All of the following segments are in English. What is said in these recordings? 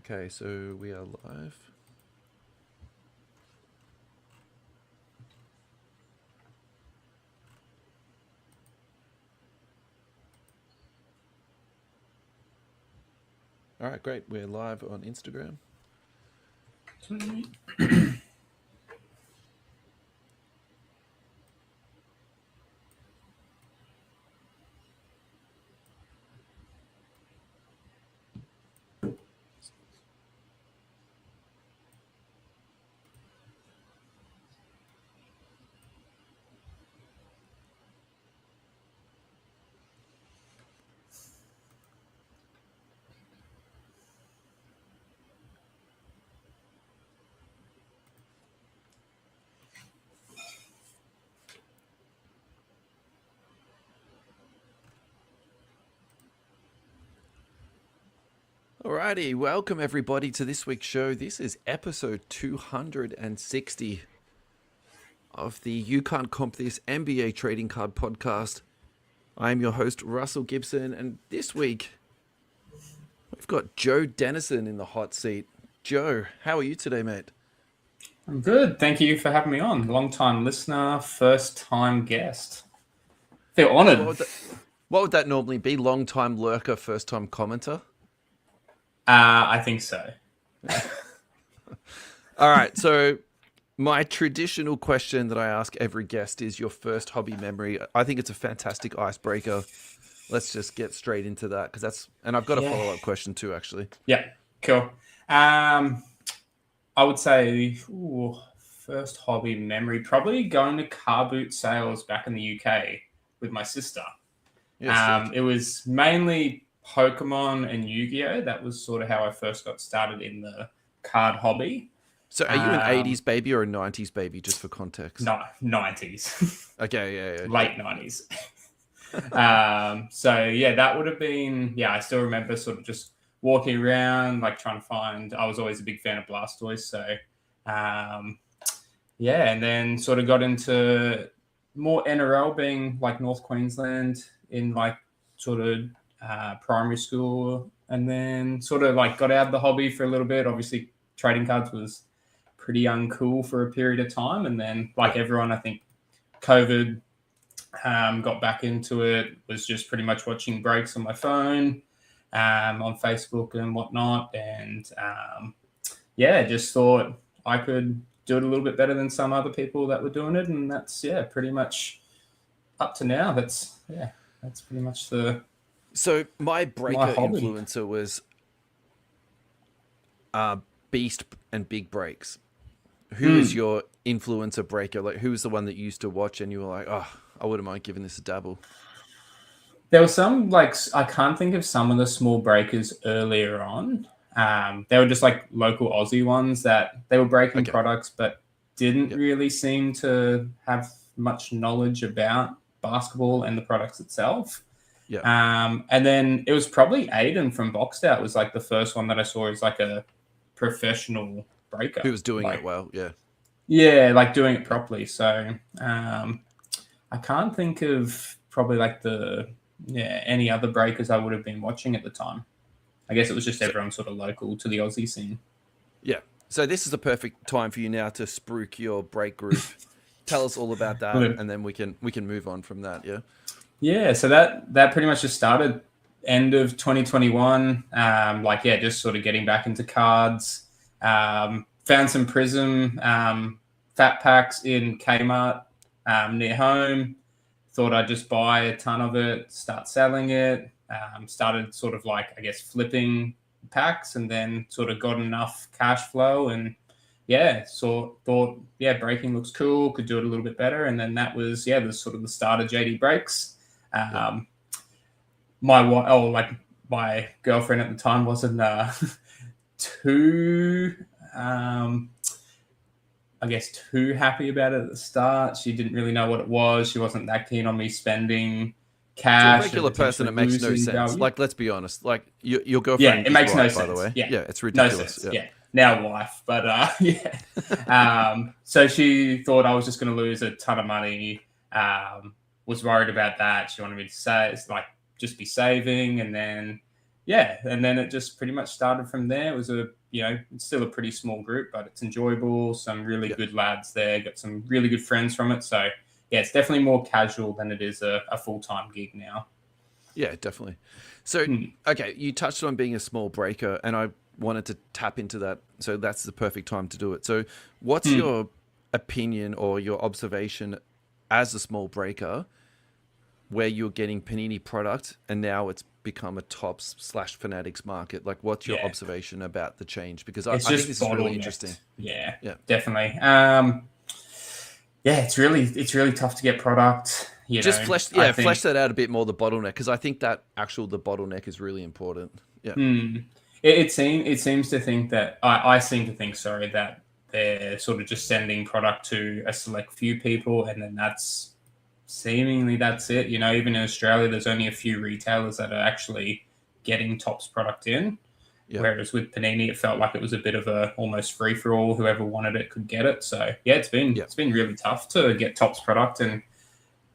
Okay, so we are live. All right, great. We're live on Instagram. Alrighty, welcome everybody to this week's show. This is episode 260 of the You Can't Comp This NBA Trading Card Podcast. I am your host, Russell Gibson, and this week we've got Joe Denison in the hot seat. Joe, how are you today, mate? I'm good. Thank you for having me on. Long-time listener, first-time guest. Feel honoured. What would that normally be? Long-time lurker, first-time commenter? I think so. All right, so my traditional question that I ask every guest is your first hobby memory. I think it's a fantastic icebreaker. Let's just get straight into that and I've got a follow-up question too, actually. Yeah, cool. I would say first hobby memory, probably going to car boot sales back in the UK with my sister. Yes, it was mainly Pokemon and Yu-Gi-Oh! That was sort of how I first got started in the card hobby. So are you an 80s baby or a 90s baby, just for context? No, 90s. Okay, yeah. Late 90s. So, yeah, that would have been... Yeah, I still remember sort of just walking around, like trying to find... I was always a big fan of Blastoise, so... yeah, and then sort of got into more NRL, being like North Queensland in like sort of... primary school, and then sort of like got out of the hobby for a little bit. Obviously, trading cards was pretty uncool for a period of time, and then like everyone, I think COVID got back into it. Was just pretty much watching breaks on my phone, on Facebook and whatnot, and just thought I could do it a little bit better than some other people that were doing it, and that's pretty much up to now. That's pretty much the... So my breaker influencer was Beast and Big Breaks. Who is your influencer breaker? Like, who was the one that you used to watch and you were like, oh, I wouldn't mind giving this a dabble? There were some, like, I can't think of some of the small breakers earlier on. They were just like local Aussie ones that they were breaking products, but didn't really seem to have much knowledge about basketball and the products itself. Yeah. And then it was probably Aiden from Boxed Out was like the first one that I saw as like a professional breaker. Who was doing it well, yeah. Yeah, like doing it properly. So I can't think of probably like any other breakers I would have been watching at the time. I guess it was just everyone sort of local to the Aussie scene. Yeah. So this is a perfect time for you now to spruik your break group. Tell us all about that, and then we can move on from that, yeah? Yeah, so that pretty much just started end of 2021. Just sort of getting back into cards. Found some Prism fat packs in Kmart near home. Thought I'd just buy a ton of it, start selling it. Started sort of like, I guess, flipping packs, and then sort of got enough cash flow and thought breaking looks cool, could do it a little bit better. And then that was the sort of the start of JD Breaks. My girlfriend at the time wasn't too happy about it at the start. She didn't really know what it was. She wasn't that keen on me spending cash. To a regular person, it makes no sense. Value. Like, let's be honest. Like your girlfriend, it makes no sense. By the way, it's ridiculous. No sense. Now wife, but so she thought I was just going to lose a ton of money. Was worried about that. She wanted me to just be saving, and then yeah, and then it just pretty much started from there. It was it's still a pretty small group, but it's enjoyable. Some really good lads there. Got some really good friends from it. So yeah, it's definitely more casual than it is a full-time gig now. Yeah, definitely. So, okay, you touched on being a small breaker, and I wanted to tap into that. So that's the perfect time to do it. So what's your opinion or your observation as a small breaker where you're getting Panini product and now it's become a Tops/Fanatics market? Like, what's your observation about the change? Because I think this is really interesting. Yeah, definitely. Yeah, it's really tough to get product. Just flesh that out a bit more, the bottleneck, because I think that the bottleneck is really important. Yeah. It seems to think that I seem to think, sorry, that they're sort of just sending product to a select few people, and then that's it. Even in Australia, there's only a few retailers that are actually getting Tops product in. Yep. Whereas with Panini, it felt like it was a bit of a almost free for all. Whoever wanted it could get it. So yeah, it's been really tough to get Tops product, and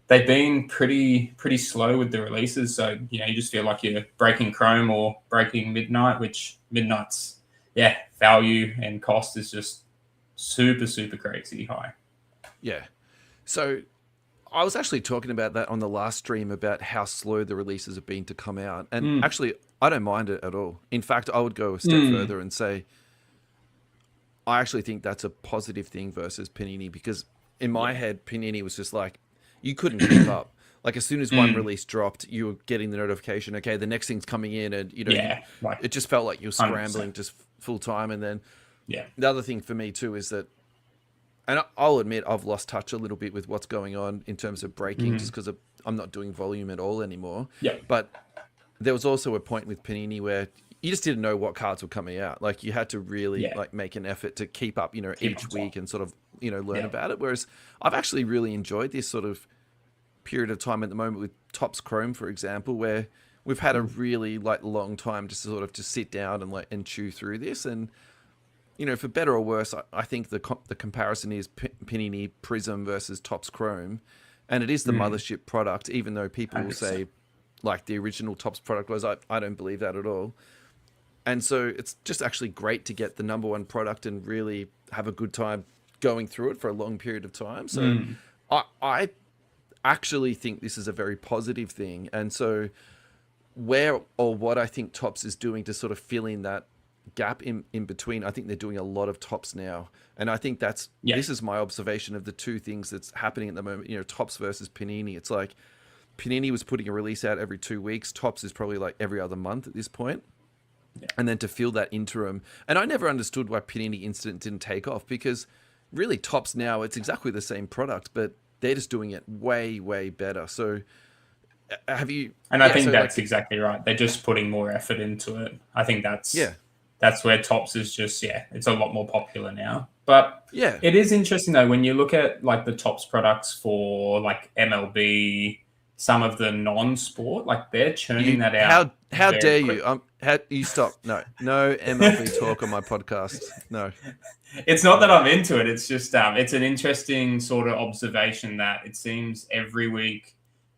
they've been pretty slow with the releases. So you just feel like you're breaking Chrome or breaking Midnight, which Midnight's value and cost is just super crazy high. Yeah. So I was actually talking about that on the last stream about how slow the releases have been to come out. And actually, I don't mind it at all. In fact, I would go a step further and say, I actually think that's a positive thing versus Panini, because in my head, Panini was just like, you couldn't keep up. Like, as soon as one release dropped, you were getting the notification, okay, the next thing's coming in. And, it just felt like you were scrambling 100%. Just full time. And then the other thing for me too is that, and I'll admit I've lost touch a little bit with what's going on in terms of breaking, just because I'm not doing volume at all anymore. Yeah. But there was also a point with Panini where you just didn't know what cards were coming out. Like, you had to really make an effort to keep up, each week and sort of, learn about it. Whereas I've actually really enjoyed this sort of period of time at the moment with Tops Chrome, for example, where we've had a really long time to sort of just sit down and chew through this. And, for better or worse, I think the comparison is Panini Prism versus Tops Chrome. And it is the mothership product, even though people 100%. Will say, like, the original Tops product was. I don't believe that at all. And so it's just actually great to get the number one product and really have a good time going through it for a long period of time. So I actually think this is a very positive thing. And so what I think Tops is doing to sort of fill in that gap in between, I think they're doing a lot of Tops now. And I think this is my observation of the two things that's happening at the moment, Tops versus Panini. It's like Panini was putting a release out every 2 weeks. Tops is probably like every other month at this point. Yeah. And then to fill that interim. And I never understood why Panini Instant didn't take off, because really Tops now, it's exactly the same product, but they're just doing it way, way better. So have you... And I think that's exactly right. They're just putting more effort into it. I think that's where Tops is just, it's a lot more popular now. But it is interesting though, when you look at like the Tops products for like MLB, some of the non-sport, like they're churning that out. How dare you? You stop. No MLB talk on my podcast. No. It's not that I'm into it. It's just, it's an interesting sort of observation that it seems every week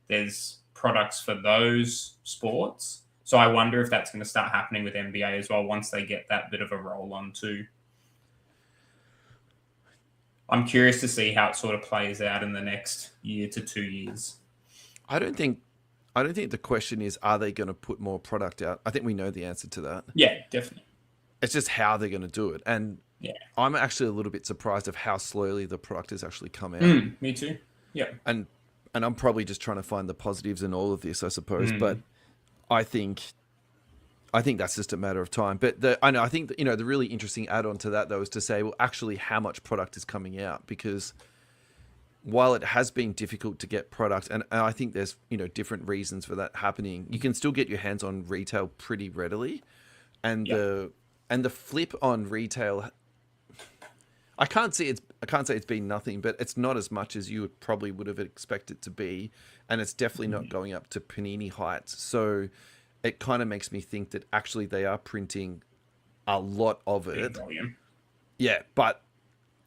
there's products for those sports. So I wonder if that's going to start happening with NBA as well once they get that bit of a roll on too. I'm curious to see how it sort of plays out in the next year to 2 years. I don't think the question is, are they going to put more product out? I think we know the answer to that. Yeah, definitely. It's just how they're going to do it. And I'm actually a little bit surprised of how slowly the product has actually come out. Me too. Yeah. And I'm probably just trying to find the positives in all of this, I suppose. But I think that's just a matter of time. But I think the really interesting add-on to that though is to say, well, actually, how much product is coming out? Because while it has been difficult to get product, and I think there's different reasons for that happening, you can still get your hands on retail pretty readily, and the flip on retail, I can't say it's been nothing, but it's not as much as you probably would have expected to be, and it's definitely not going up to Panini heights. So it kind of makes me think that actually they are printing a lot of it. Yeah, but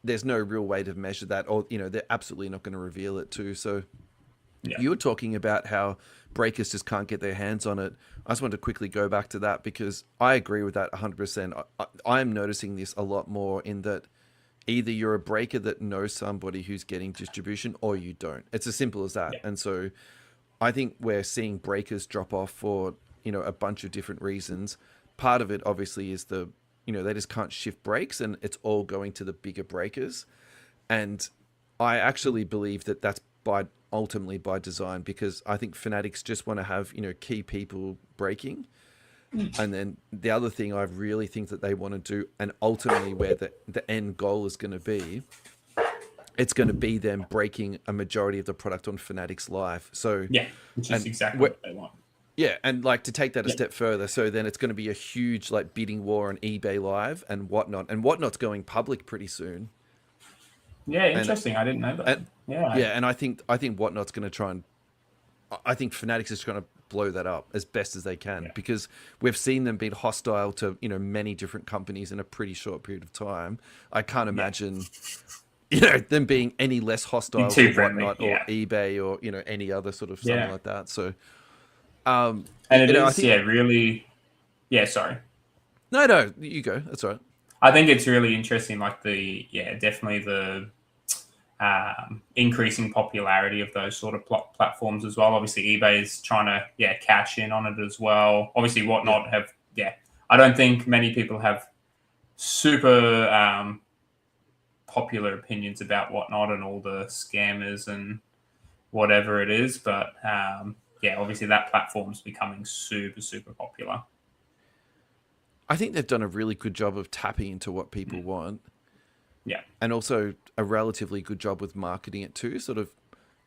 there's no real way to measure that, or they're absolutely not going to reveal it too. So you were talking about how breakers just can't get their hands on it. I just want to quickly go back to that because I agree with that 100%. I'm noticing this a lot more in that either you're a breaker that knows somebody who's getting distribution or you don't. It's as simple as that. Yeah. And so I think we're seeing breakers drop off for, a bunch of different reasons. Part of it obviously is they just can't shift brakes and it's all going to the bigger breakers. And I actually believe that that's ultimately by design, because I think fanatics just want to have, key people braking. And then the other thing I really think that they want to do, and ultimately where the end goal is going to be, it's going to be them breaking a majority of the product on Fanatics Live. So yeah, which is exactly what they want. Yeah, and like to take that a step further, so then it's going to be a huge like bidding war on eBay Live and whatnot, and whatnot's going public pretty soon. Yeah, interesting. I didn't know that. And I think whatnot's going to try and I think Fanatics is going to blow that up as best as they can, because we've seen them be hostile to many different companies in a pretty short period of time. I can't imagine them being any less hostile to whatnot or eBay or any other sort of something like that. So. And it is, I think, really. Yeah, sorry. No, you go. That's all right. I think it's really interesting, like definitely the increasing popularity of those sort of platforms as well. Obviously, eBay is trying to cash in on it as well. Obviously, whatnot have I don't think many people have super popular opinions about whatnot and all the scammers and whatever it is, but obviously that platform's becoming super, super popular. I think they've done a really good job of tapping into what people want. Yeah. And also a relatively good job with marketing it too, sort of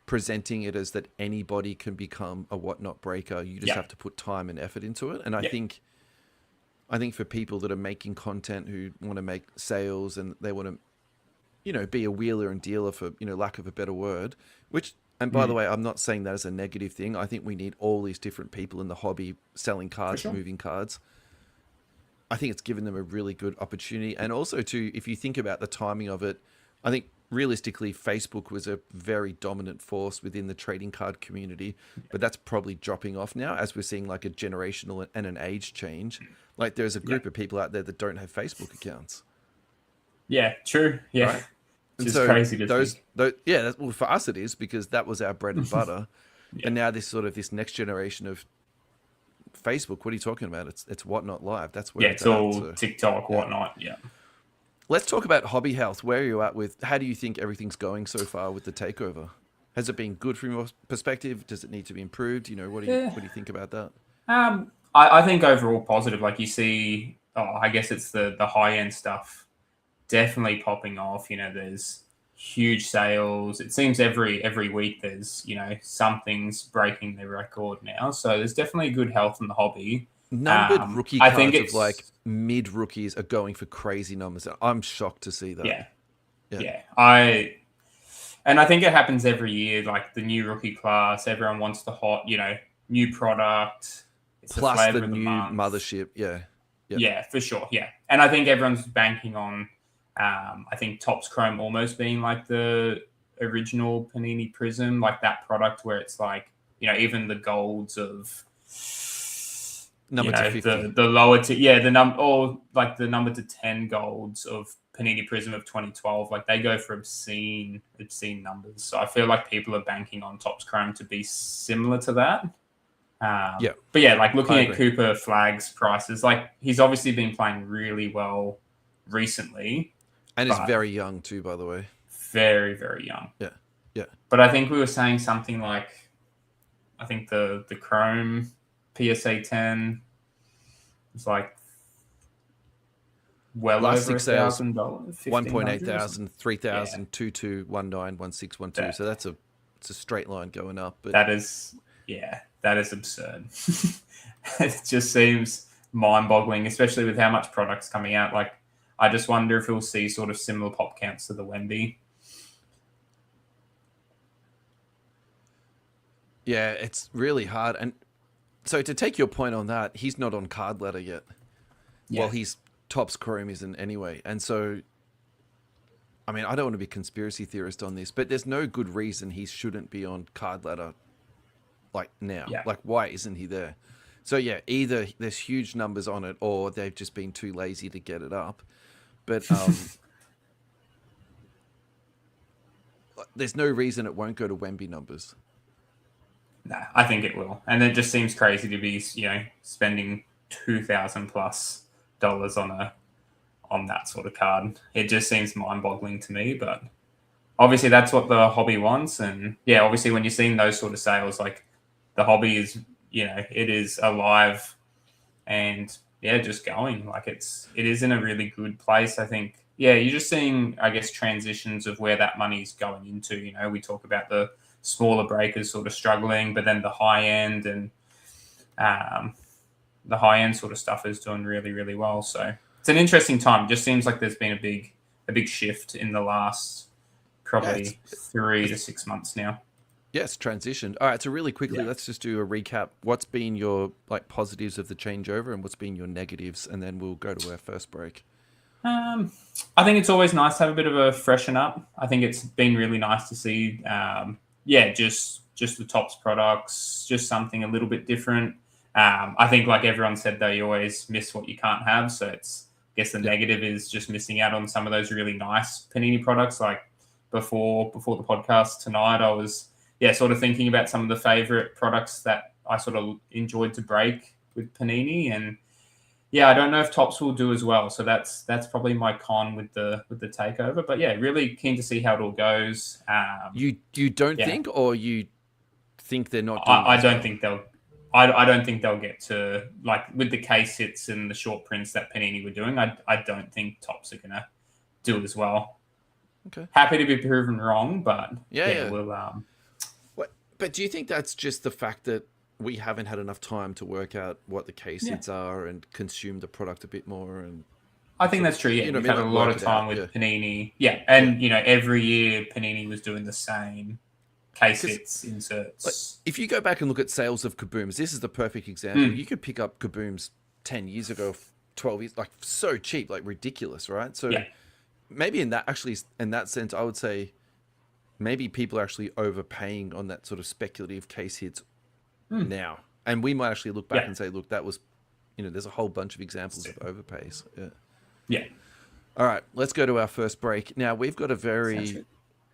presenting it as that anybody can become a whatnot breaker. You just have to put time and effort into it. And I think for people that are making content who want to make sales and they want to, be a wheeler and dealer for, lack of a better word, and by the way, I'm not saying that as a negative thing. I think we need all these different people in the hobby selling cards, moving cards. I think it's given them a really good opportunity. And also, too, if you think about the timing of it, I think realistically, Facebook was a very dominant force within the trading card community. But that's probably dropping off now as we're seeing like a generational and an age change. Like there's a group of people out there that don't have Facebook accounts. Yeah, true. Yeah. Right? It's crazy to think. Well, for us it is, because that was our bread and butter. And now this next generation of Facebook, what are you talking about? It's Whatnot Live. That's where it's all TikTok, whatnot. Yeah. Let's talk about hobby health. Where are you at with? How do you think everything's going so far with the takeover? Has it been good from your perspective? Does it need to be improved? What do you think about that? I think overall positive. Like you see, I guess it's the high end stuff definitely popping off. There's huge sales. It seems every week there's something's breaking the record now. So there's definitely good health in the hobby. Numbered rookie cards of like mid rookies are going for crazy numbers. I'm shocked to see that. Yeah. I think it happens every year. Like the new rookie class, everyone wants the hot, new product. It's plus the new mothership. Yeah, for sure. Yeah, and I think everyone's banking on. I think Topps Chrome almost being like the original Panini Prism, like that product where it's like, even the golds of number to 50. the lower to the number to 10 golds of Panini Prism of 2012, like they go for obscene numbers. So I feel like people are banking on Topps Chrome to be similar to that. But like looking at Cooper Flag's prices, like he's obviously been playing really well recently. And is very young too, by the way. Very, very young. Yeah. But I think we were saying something like, I think the Chrome PSA 10 was like well last over $1,000, $1,000, 1.8 thousand, 3,000, 2219 1612. So that's a straight line going up. But that is absurd. It just seems mind-boggling, especially with how much product's coming out. Like, I just wonder if we'll see sort of similar pop counts to the Wemby. Yeah, it's really hard. And so to take your point on that, he's not on card ladder yet. Well, he's Topps Chrome isn't anyway. And so, I mean, I don't want to be a conspiracy theorist on this, but there's no good reason he shouldn't be on card ladder like now? Yeah. Like, why isn't he there? So yeah, either there's huge numbers on it, or they've just been too lazy to get it up. But there's no reason it won't go to Wemby numbers. No, I think it will, and it just seems crazy to be spending $2,000+ on that sort of card. It just seems mind-boggling to me, but obviously that's what the hobby wants. And yeah, obviously when you're seeing those sort of sales, like the hobby is, it is alive and yeah, just going. Like it is in a really good place. I think, yeah, you're just seeing, I guess, transitions of where that money's going into. We talk about the smaller breakers sort of struggling, but then the high end and the high end sort of stuff is doing really, really well. So it's an interesting time. It just seems like there's been a big shift in the last probably 3 to 6 months now. Yes, transition. All right, so really quickly, let's just do a recap. What's been your positives of the changeover, and what's been your negatives, and then we'll go to our first break. I think it's always nice to have a bit of a freshen up. I think it's been really nice to see, just the Tops products, just something a little bit different. I think, like everyone said, though, you always miss what you can't have. So it's, I guess the negative is just missing out on some of those really nice Panini products. Like before the podcast tonight, I was sort of thinking about some of the favorite products that I sort of enjoyed to break with Panini, and I don't know if Tops will do as well. So that's probably my con with the takeover. But yeah, really keen to see how it all goes. You don't think, or you think they're not? I don't think they'll. I don't think they'll get to, like, with the case hits and the short prints that Panini were doing. I don't think Tops are gonna do as well. Okay. Happy to be proven wrong, but we'll. But do you think that's just the fact that we haven't had enough time to work out what the case hits are and consume the product a bit more? And I think that's true. Yeah, we've had a lot of time with Panini. Yeah, and every year Panini was doing the same case hits inserts. Like, if you go back and look at sales of Kabooms, this is the perfect example. You could pick up Kabooms 10 years ago, 12 years, like so cheap, like ridiculous, right? So maybe in that sense, I would say maybe people are actually overpaying on that sort of speculative case hits now. And we might actually look back and say, look, that was, there's a whole bunch of examples of overpays. Yeah. All right, let's go to our first break. Now, we've got a very,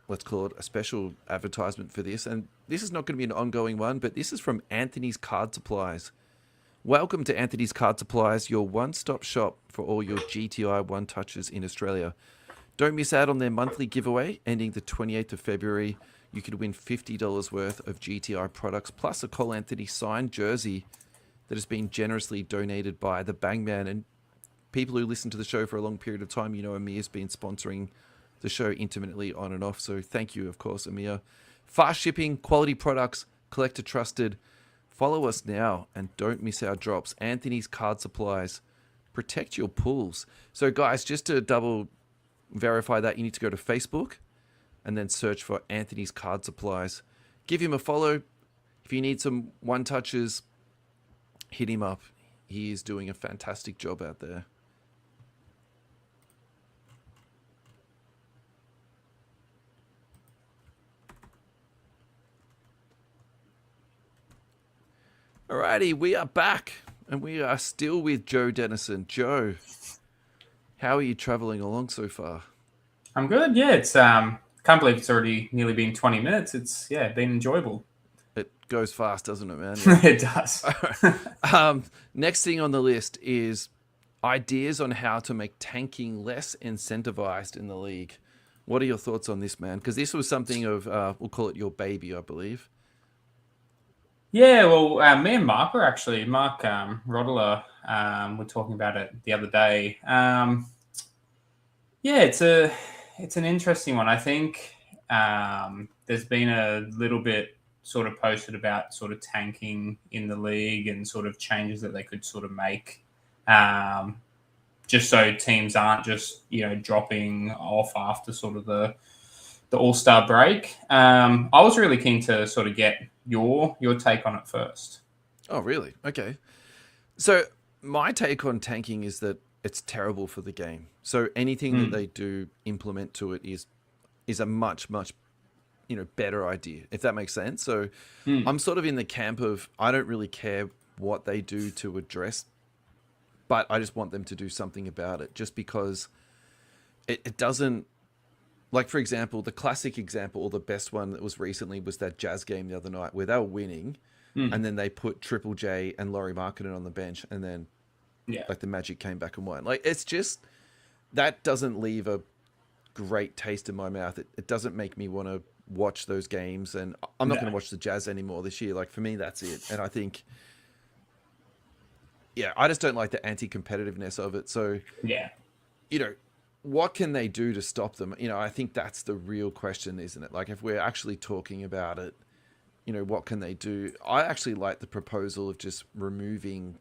let's call it a special advertisement for this. And this is not going to be an ongoing one, but this is from Anthony's Card Supplies. Welcome to Anthony's Card Supplies, your one-stop shop for all your GTI one-touches in Australia. Don't miss out on their monthly giveaway ending the 28th of February. You could win $50 worth of GTI products plus a Cole Anthony signed jersey that has been generously donated by the Bangman. And people who listen to the show for a long period of time, Amir's been sponsoring the show intermittently on and off. So thank you, of course, Amir. Fast shipping, quality products, collector trusted. Follow us now and don't miss our drops. Anthony's Card Supplies. Protect your pools. So guys, just to double verify that, you need to go to Facebook and then search for Anthony's Card Supplies. Give him a follow. If you need some one-touches, hit him up. He is doing a fantastic job out there. Alrighty, we are back and we are still with Joe Denison. Joe, how are you traveling along so far? I'm good. Yeah, it's can't believe it's already nearly been 20 minutes. It's been enjoyable. It goes fast, doesn't it, man? Yeah. It does. Next thing on the list is ideas on how to make tanking less incentivized in the league. What are your thoughts on this, man? Because this was something of, we'll call it your baby, I believe. Yeah, well, me and Mark Rodeler, were talking about it the other day. It's an interesting one. I think there's been a little bit sort of posted about sort of tanking in the league and sort of changes that they could sort of make, just so teams aren't just dropping off after sort of the All-Star break. I was really keen to sort of get your take on it first. Oh, really? Okay. So my take on tanking is that it's terrible for the game. So anything that they do implement to it is a much, much better idea, if that makes sense. So Hmm. I'm sort of in the camp of I don't really care what they do to address, but I just want them to do something about it, just because it doesn't, like, for example, the classic example, or the best one that was recently, was that Jazz game the other night where they were winning, and then they put Triple J and Laurie Markkinen on the bench, and then Yeah. like the Magic came back and won. Like, it's just, that doesn't leave a great taste in my mouth. It doesn't make me want to watch those games, and I'm not going to watch the Jazz anymore this year. Like, for me, that's it. And I think, yeah, I just don't like the anti-competitiveness of it. So, Yeah. What can they do to stop them? I think that's the real question, isn't it? Like, if we're actually talking about it, what can they do? I actually like the proposal of just removing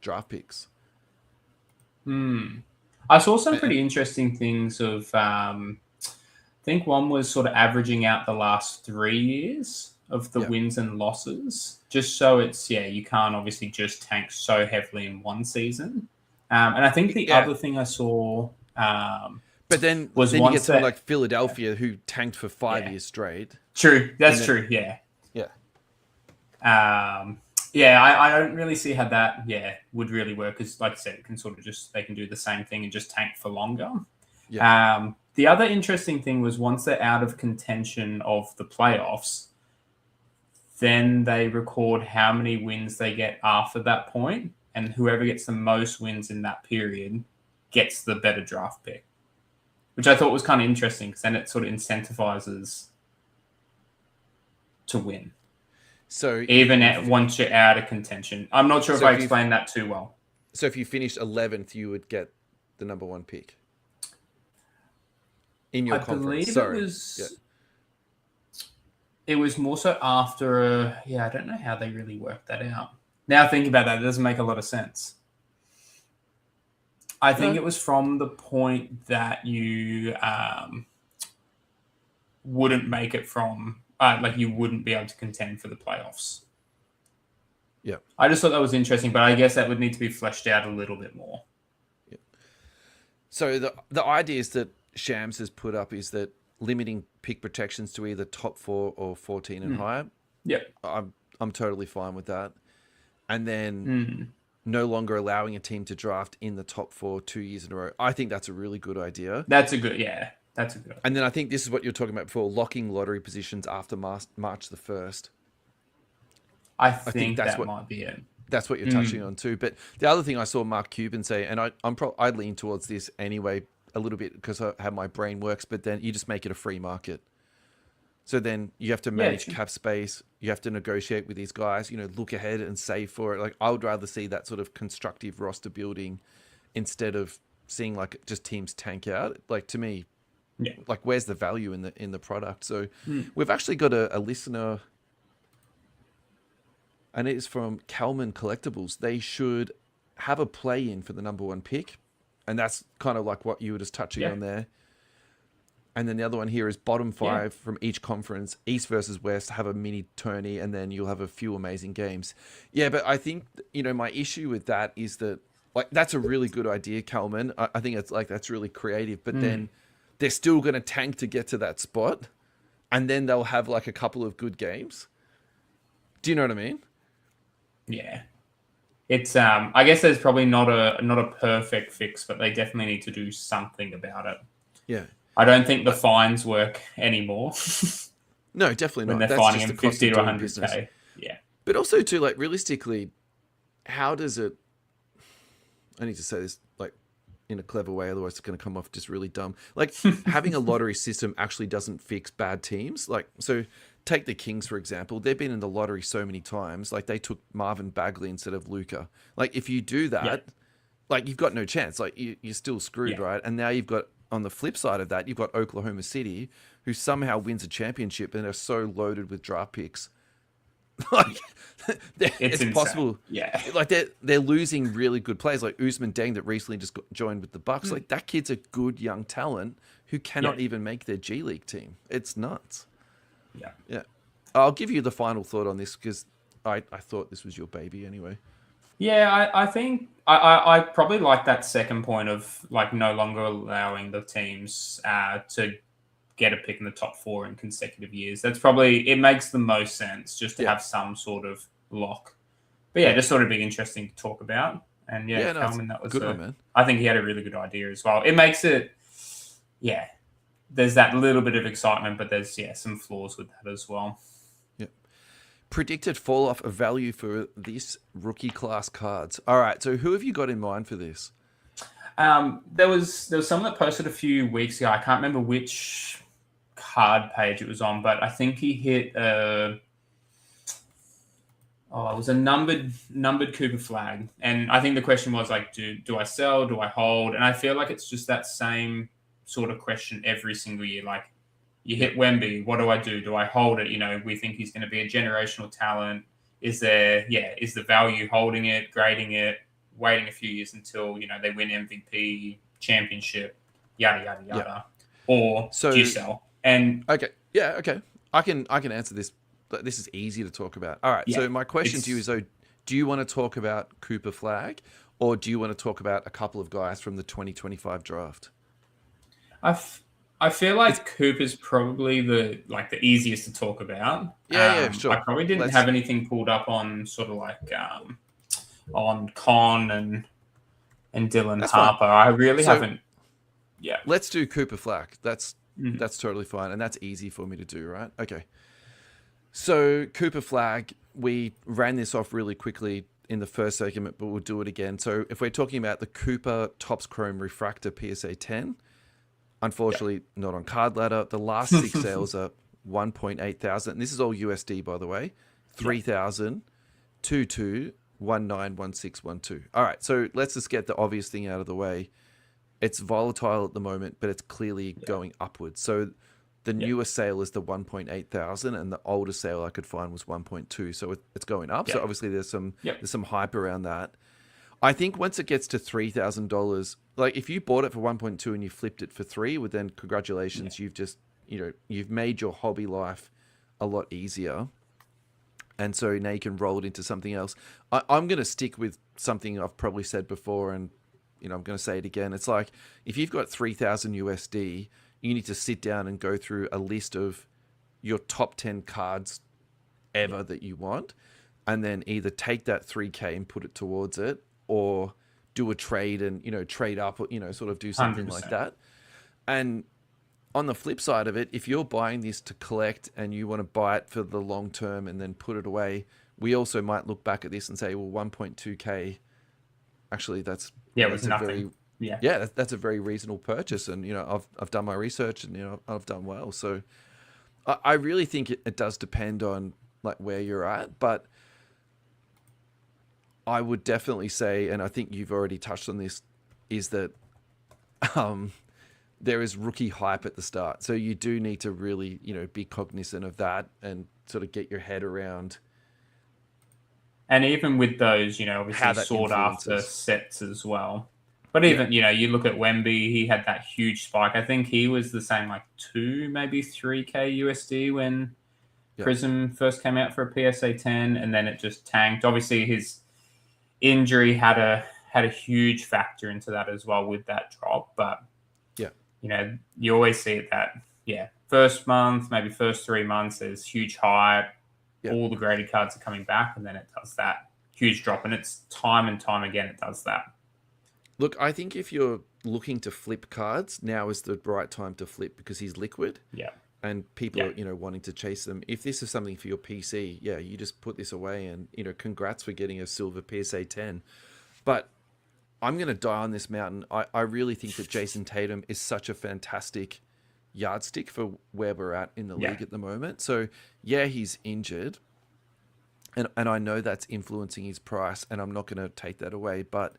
draft picks. I saw some pretty interesting things of, I think one was sort of averaging out the last 3 years of the wins and losses, just so it's, you can't obviously just tank so heavily in one season. And I think the other thing I saw, but then was you once get someone that- like Philadelphia who tanked for 5 years straight. True, that's true, yeah. Yeah. I don't really see how that would really work, because like I said, it can sort of they can do the same thing and just tank for longer. Yeah. The other interesting thing was once they're out of contention of the playoffs, then they record how many wins they get after that point, and whoever gets the most wins in that period gets the better draft pick, which I thought was kind of interesting, because then it sort of incentivizes to win. So even once you're out of contention. I'm not sure if I explained that too well. So if you finished 11th, you would get the number one pick in your conference. It was more so after I don't know how they really worked that out. Now thinking about that, it doesn't make a lot of sense. I think it was from the point that you wouldn't make it from, like you wouldn't be able to contend for the playoffs. Yeah. I just thought that was interesting, but I guess that would need to be fleshed out a little bit more. Yeah. So the ideas that Shams has put up is that limiting pick protections to either top 4 or 14 and higher. Yeah. I'm totally fine with that. And then no longer allowing a team to draft in the top 4 2 years in a row. I think that's a really good idea. That's a good idea. And then I think this is what you're talking about before, locking lottery positions after March the 1st. I think that might be it. That's what you're touching on too. But the other thing I saw Mark Cuban say, and I lean towards this anyway a little bit because of how my brain works, but then you just make it a free market. So then you have to manage cap space. You have to negotiate with these guys, look ahead and save for it. Like, I would rather see that sort of constructive roster building instead of seeing like just teams tank out. Like, to me, like, where's the value in the product? So we've actually got a listener, and it is from Kalman Collectables. They should have a play-in for the number one pick. And that's kind of like what you were just touching on there. And then the other one here is bottom 5 from each conference, East versus West, have a mini tourney, and then you'll have a few amazing games. Yeah, but I think, my issue with that is that, like, that's a really good idea, Kalman. I think it's like, that's really creative, but then they're still going to tank to get to that spot, and then they'll have like a couple of good games. Do you know what I mean? Yeah. It's I guess there's probably not a perfect fix, but they definitely need to do something about it. Yeah. I don't think the fines work anymore. No, definitely not. When they're fining him 50 to 100K. Yeah. But also too, like, realistically, how does it, I need to say this like in a clever way, otherwise it's going to come off just really dumb. Like, having a lottery system actually doesn't fix bad teams. Like, so take the Kings, for example. They've been in the lottery so many times. Like, they took Marvin Bagley instead of Luka. Like, if you do that, like, you've got no chance. Like, you're still screwed, right? And now you've got, on the flip side of that, you've got Oklahoma City, who somehow wins a championship and are so loaded with draft picks. Like, it's possible. Yeah. Like, they're losing really good players, like Usman Deng that recently just got joined with the Bucks. Like, that kid's a good young talent who cannot even make their G League team. It's nuts. Yeah. I'll give you the final thought on this because I thought this was your baby anyway. Yeah, I think I probably like that second point of, like, no longer allowing the teams to get a pick in the top 4 in consecutive years. That's probably, it makes the most sense just to have some sort of lock. But yeah, just thought it'd be interesting to talk about. And yeah, no, Kalman, that was good one, man. I think he had a really good idea as well. It makes it, there's that little bit of excitement, but there's some flaws with that as well. Yep. Predicted fall off of value for this rookie class cards. All right, so who have you got in mind for this? There was someone that posted a few weeks ago. I can't remember which card page it was on, but I think he hit it was a numbered Cooper flag, and I think the question was like, do I sell? Do I hold? And I feel like it's just that same sort of question every single year. Like, you hit Wemby, what do I do? Do I hold it? You know, we think he's going to be a generational talent. Is the value holding it, grading it, waiting a few years until, you know, they win MVP, championship, yada, yada, yada. Or do you sell? And okay. I can answer this. This is easy to talk about. All right. So my question to you is, though, do you want to talk about Cooper Flag, or do you want to talk about a couple of guys from the 2025 draft? I feel like Cooper's probably the easiest to talk about. Yeah, sure. I probably didn't have anything pulled up on sort of like on Con and Dylan Harper. Fine. I really haven't. Yeah. Let's do Cooper Flag. That's totally fine, and that's easy for me to do, right? Okay. So Cooper Flag, we ran this off really quickly in the first segment, but we'll do it again. So if we're talking about the Cooper Topps Chrome Refractor PSA 10, unfortunately not on Card Ladder. The last 6 sales are 1.8 thousand. And this is all USD, by the way. 3,000, 22, 191612. All right, so let's just get the obvious thing out of the way. It's volatile at the moment, but it's clearly going upwards. So the newest sale is the 1.8 thousand, and the oldest sale I could find was 1.2. So it's going up. So obviously there's some hype around that. I think once it gets to $3,000, like if you bought it for 1.2 and you flipped it for 3, well then congratulations, you've just, you've made your hobby life a lot easier. And so now you can roll it into something else. I'm going to stick with something I've probably said before, and I'm going to say it again. It's like, if you've got 3,000 USD, you need to sit down and go through a list of your top 10 cards ever that you want, and then either take that 3K and put it towards it, or do a trade and, trade up, or, sort of do something 100%. Like that. And on the flip side of it, if you're buying this to collect and you want to buy it for the long term and then put it away, we also might look back at this and say, well, 1.2K, actually that's nothing. That's a very reasonable purchase. And, I've done my research and, I've done well. So I really think it does depend on like where you're at, but I would definitely say, and I think you've already touched on this, is that there is rookie hype at the start. So you do need to really, be cognizant of that and sort of get your head around. And even with those, obviously sought after sets as well. But even, you look at Wemby, he had that huge spike. I think he was the same, like 2, maybe 3K USD when Prism first came out for a PSA 10, and then it just tanked. Obviously, his injury had a huge factor into that as well with that drop. But, you always see it that, first month, maybe first 3 months, there's huge hype. All the graded cards are coming back, and then it does that huge drop. And it's time and time again it does that. Look, I think if you're looking to flip cards, now is the right time to flip because he's liquid. Yeah. And people are, wanting to chase them. If this is something for your PC, you just put this away and, congrats for getting a silver PSA 10. But I'm going to die on this mountain. I really think that Jason Tatum is such a fantastic yardstick for where we're at in the league at the moment. So, he's injured. And I know that's influencing his price, and I'm not going to take that away. But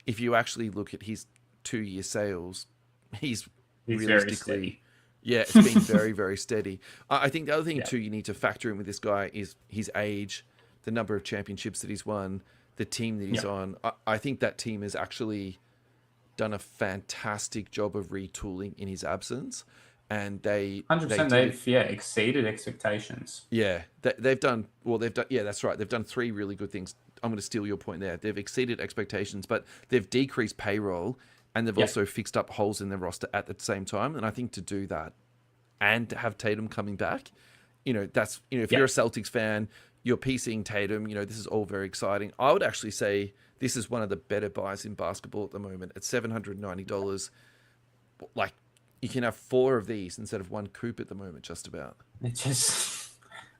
if you actually look at his 2-year sales, he's realistically, it's been very, very steady. I think the other thing too you need to factor in with this guy is his age, the number of championships that he's won, the team that he's on. I think that team has actually done a fantastic job of retooling in his absence, and 100%. They've exceeded expectations. They've done well. That's right. They've done 3 really good things. I'm going to steal your point there. They've exceeded expectations, but they've decreased payroll, and they've also fixed up holes in their roster at the same time. And I think to do that and have Tatum coming back, that's, if Yeah. you're a Celtics fan, you're PCing Tatum, this is all very exciting. I would actually say this is one of the better buys in basketball at the moment. At $790, like, you can have 4 of these instead of 1 coupe at the moment, just about. It's just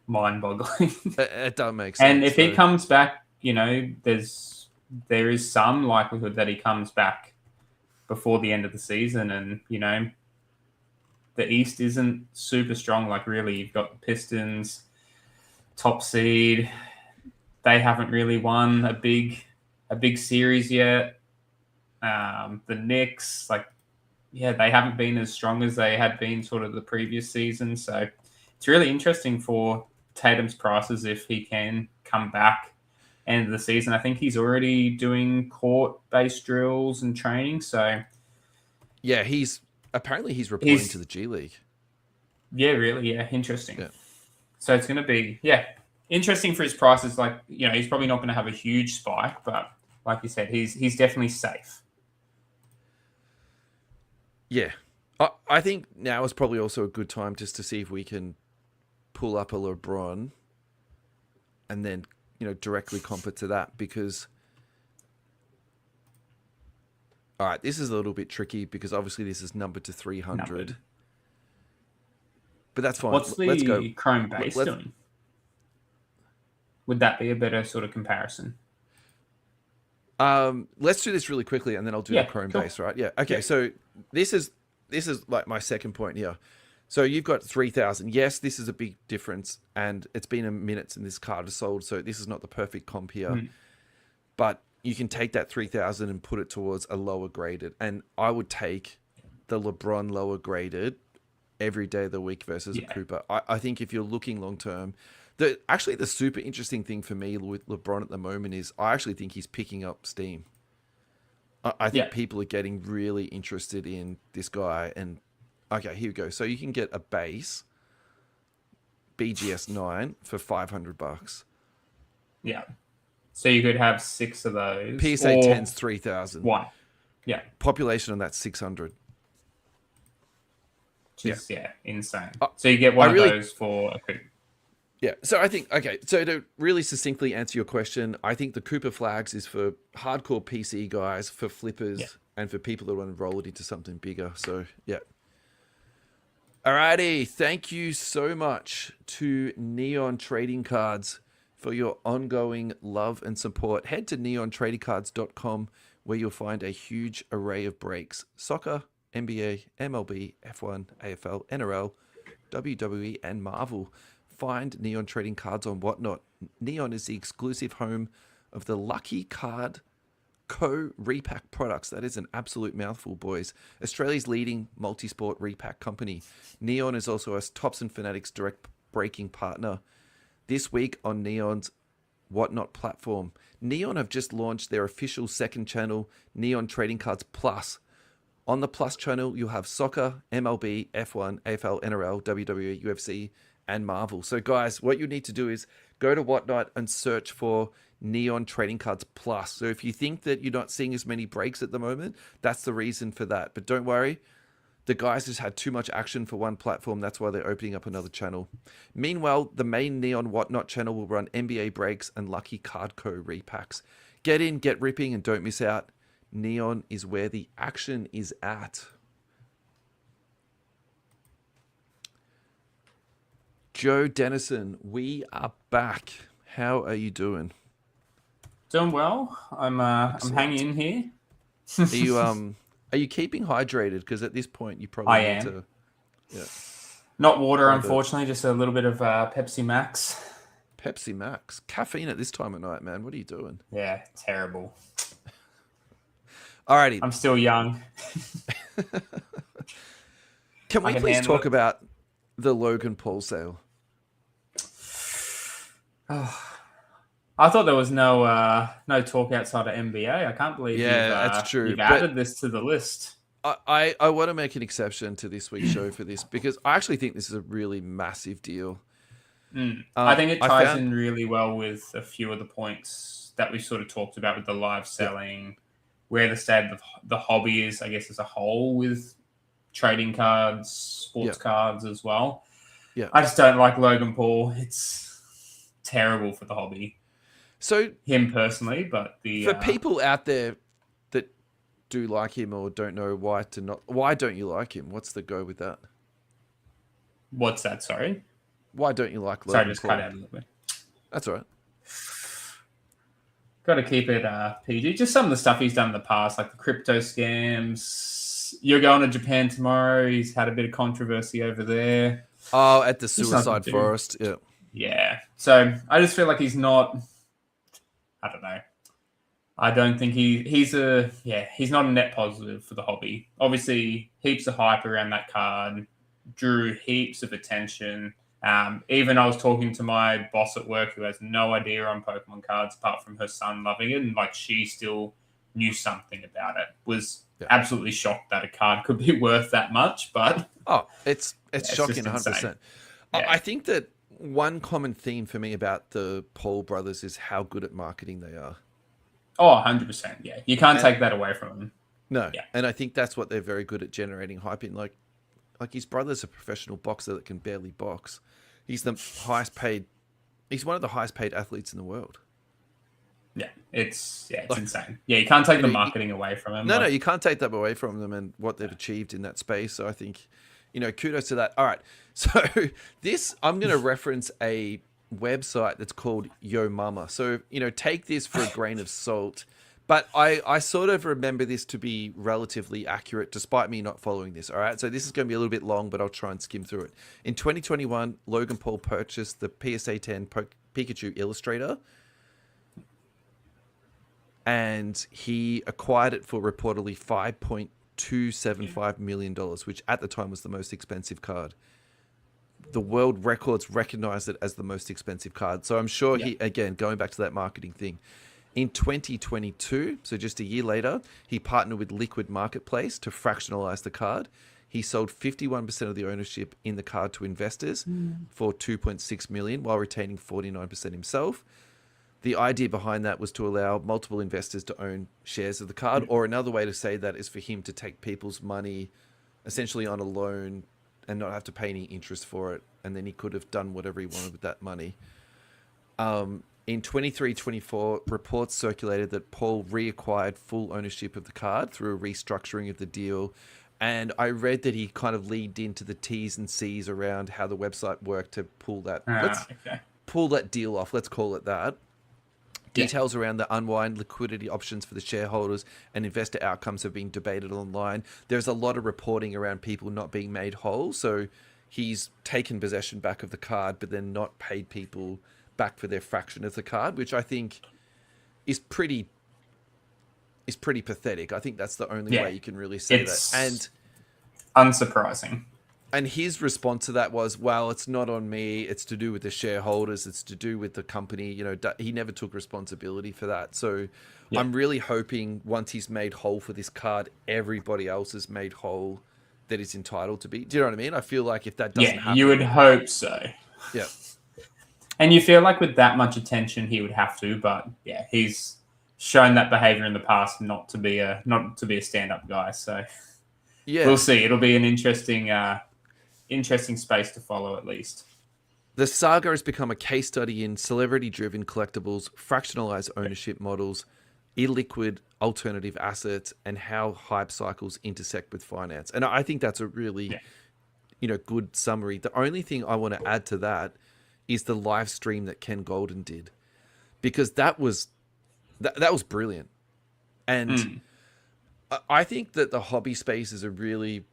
mind-boggling. It doesn't make sense. And if he comes back, there is some likelihood that he comes back before the end of the season, and the East isn't super strong. Like, really, you've got the Pistons, top seed. They haven't really won a big series yet. The Knicks, they haven't been as strong as they had been sort of the previous season. So it's really interesting for Tatum's prices if he can come back end of the season. I think he's already doing court-based drills and training. So yeah, he's reporting to the G League. Yeah, really. Yeah, interesting. Yeah. So it's going to be interesting for his prices. He's probably not going to have a huge spike, but like you said, he's definitely safe. Yeah. I think now is probably also a good time just to see if we can pull up a LeBron and then, directly comp it to that, because all right, this is a little bit tricky because obviously this is numbered to 300. Numbered. But that's fine. What's the Let's go. Chrome base doing? Would that be a better sort of comparison? Let's do this really quickly and then I'll do the Chrome base, right? Yeah. Okay. Yeah. So this is like my second point here. So you've got 3,000. Yes, this is a big difference, and it's been a minute since this card is sold, so this is not the perfect comp here. But you can take that 3,000 and put it towards a lower graded, and I would take the LeBron lower graded every day of the week versus a Cooper. I think if you're looking long term, the super interesting thing for me with LeBron at the moment is I actually think he's picking up steam. I think people are getting really interested in this guy. And okay, here we go. So you can get a base BGS 9 for $500. Yeah. So you could have 6 of those. PSA 10's 3,000. 1. Yeah. Population on that 600. Which is insane. So you get one of those for a coup. Yeah, so I think, okay, so to really succinctly answer your question, I think the Cooper Flags is for hardcore PC guys, for flippers, and for people that want to roll it into something bigger. So, yeah. Alrighty, thank you so much to Neon Trading Cards for your ongoing love and support. Head to neontradingcards.com where you'll find a huge array of breaks. Soccer, NBA, MLB, F1, AFL, NRL, WWE, and Marvel. Find Neon Trading Cards on Whatnot. Neon is the exclusive home of the Lucky Card Co. Repack products. That is an absolute mouthful, boys. Australia's leading multi-sport repack company. Neon is also a Tops and Fanatics direct breaking partner. This week on Neon's Whatnot platform, Neon have just launched their official second channel, Neon Trading Cards Plus. On the Plus channel, you'll have soccer, MLB, F1, AFL, NRL, WWE, UFC, and Marvel. So guys, what you need to do is go to Whatnot and search for Neon Trading Cards Plus. So if you think that you're not seeing as many breaks at the moment, that's the reason for that. But don't worry, the guys just had too much action for one platform. That's why they're opening up another channel. Meanwhile, the main Neon Whatnot channel will run NBA breaks and Lucky Card Co. repacks. Get in, get ripping, and don't miss out. Neon is where the action is at. Joe Denison, we are back. How are you doing? Doing well. I'm hanging in here. Are you keeping hydrated? Because at this point you probably need to. Yeah. Not water, unfortunately. Just a little bit of Pepsi Max. Pepsi Max, caffeine at this time of night, man. What are you doing? Yeah, terrible. Alrighty, I'm still young. Can we please talk about the Logan Paul sale? I thought there was no talk outside of NBA. I can't believe that's true. You've added this to the list. I want to make an exception to this week's show for this because I actually think this is a really massive deal. I think it ties in really well with a few of the points that we sort of talked about with the live selling, where the state of the hobby is, I guess, as a whole with trading cards, sports cards as well. Yeah. I just don't like Logan Paul. It's terrible for the hobby. So him personally, but for people out there that do like him or don't know why don't you like him? What's the go with that? What's that? Sorry. Why don't you like Logan Sorry, just Paul? cut out a little bit. That's all right. Got to keep it PG. Just some of the stuff he's done in the past, like the crypto scams. You're going to Japan tomorrow. He's had a bit of controversy over there. Oh, at the suicide forest. Yeah. Yeah. So I just feel like he's not. I don't know. I don't think he's not a net positive for the hobby. Obviously, heaps of hype around that card, drew heaps of attention. Even I was talking to my boss at work who has no idea on Pokemon cards apart from her son loving it, and like she still knew something about it. Was absolutely shocked that a card could be worth that much, but it's shocking, 100%. Yeah. I think that one common theme for me about the Paul brothers is how good at marketing they are. Oh, 100%. Yeah. You can't take that away from them. No. Yeah. And I think that's what they're very good at, generating hype in. Like his brother's a professional boxer that can barely box. He's one of the highest paid athletes in the world. Yeah. It's insane. Yeah. You can't take the marketing away from him. No, you can't take that away from them and what they've achieved in that space. So I think, kudos to that. All right. So I'm going to reference a website that's called Yo Mama. So, take this for a grain of salt. But I sort of remember this to be relatively accurate, despite me not following this. All right. So this is going to be a little bit long, but I'll try and skim through it. In 2021, Logan Paul purchased the PSA 10 Pikachu Illustrator. And he acquired it for reportedly $5.275 million, which at the time was the most expensive card. The world records recognized it as the most expensive card. So I'm sure he, again, going back to that marketing thing, in 2022, so just a year later, he partnered with Liquid Marketplace to fractionalize the card. He sold 51% of the ownership in the card to investors for $2.6 million while retaining 49% himself. The idea behind that was to allow multiple investors to own shares of the card, or another way to say that is for him to take people's money essentially on a loan and not have to pay any interest for it. And then he could have done whatever he wanted with that money. In 23-24, reports circulated that Paul reacquired full ownership of the card through a restructuring of the deal. And I read that he kind of leaned into the T's and C's around how the website worked to pull that. Pull that deal off. Let's call it that. Details around the unwind liquidity options for the shareholders and investor outcomes have been debated online. There's a lot of reporting around people not being made whole. So he's taken possession back of the card, but then not paid people back for their fraction of the card, which I think is pretty pathetic. I think that's the only way you can really say that. And unsurprising. And his response to that was, well, it's not on me. It's to do with the shareholders. It's to do with the company. He never took responsibility for that. So I'm really hoping once he's made whole for this card, everybody else is made whole that is entitled to be. Do you know what I mean? I feel like if that doesn't happen. You would hope so. Yeah. And you feel like with that much attention, he would have to. But he's shown that behavior in the past not to be a stand-up guy. So we'll see. It'll be an interesting space to follow, at least. The saga has become a case study in celebrity-driven collectibles, fractionalized ownership models, illiquid alternative assets, and how hype cycles intersect with finance. And I think that's a really, good summary. The only thing I want to add to that is the live stream that Ken Golden did, because that was brilliant. And I think that the hobby space is a really,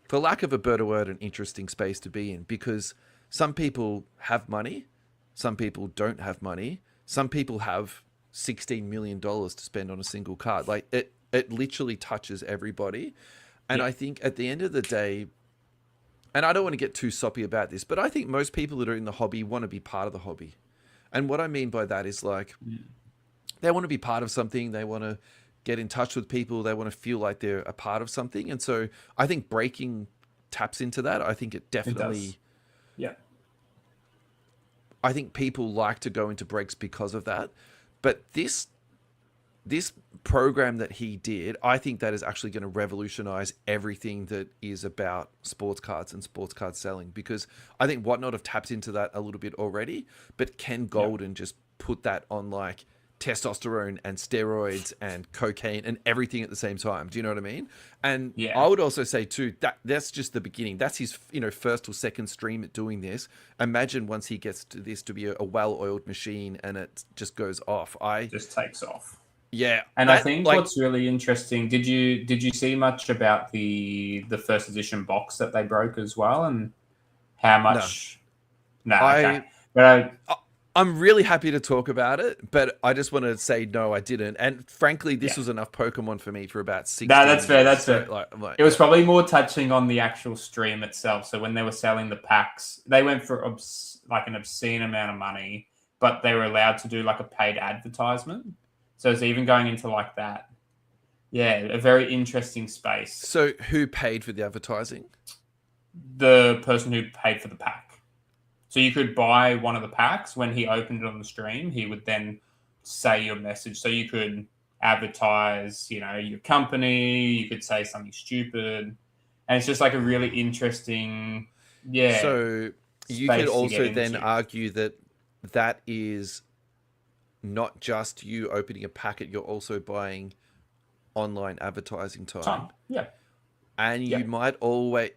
for lack of a better word, an interesting space to be in, because some people have money, some people don't have money, some people have $16 million to spend on a single card. Like it literally touches everybody. And I think at the end of the day, and I don't want to get too soppy about this, but I think most people that are in the hobby want to be part of the hobby. And what I mean by that is like, they want to be part of something. They want to get in touch with people. They want to feel like they're a part of something. And so I think breaking taps into that. I think it definitely, I think people like to go into breaks because of that. But this this program that he did, I think that is actually going to revolutionize everything that is about sports cards and sports card selling, because I think Whatnot have tapped into that a little bit already, but Ken Golden just put that on like testosterone and steroids and cocaine and everything at the same time. Do you know what I mean? And I would also say too that that's just the beginning. That's his, first or second stream at doing this. Imagine once he gets to this to be a well-oiled machine and it just goes off. Just takes off. Yeah, and I think what's really interesting. Did you see much about the first edition box that they broke as well, and how much? No, okay. But I'm really happy to talk about it, but I just want to say no, I didn't. And frankly, this was enough Pokemon for me for about 6 No, that's fair. That's fair. Like, it was probably more touching on the actual stream itself. So when they were selling the packs, they went for like an obscene amount of money, but they were allowed to do like a paid advertisement. So it's even going into like that. Yeah, a very interesting space. So who paid for the advertising? The person who paid for the pack. So you could buy one of the packs. When he opened it on the stream, he would then say your message. So you could advertise, your company. You could say something stupid. And it's just like a really interesting, So you could also then argue that is not just you opening a packet, you're also buying online advertising time. Yeah. And you might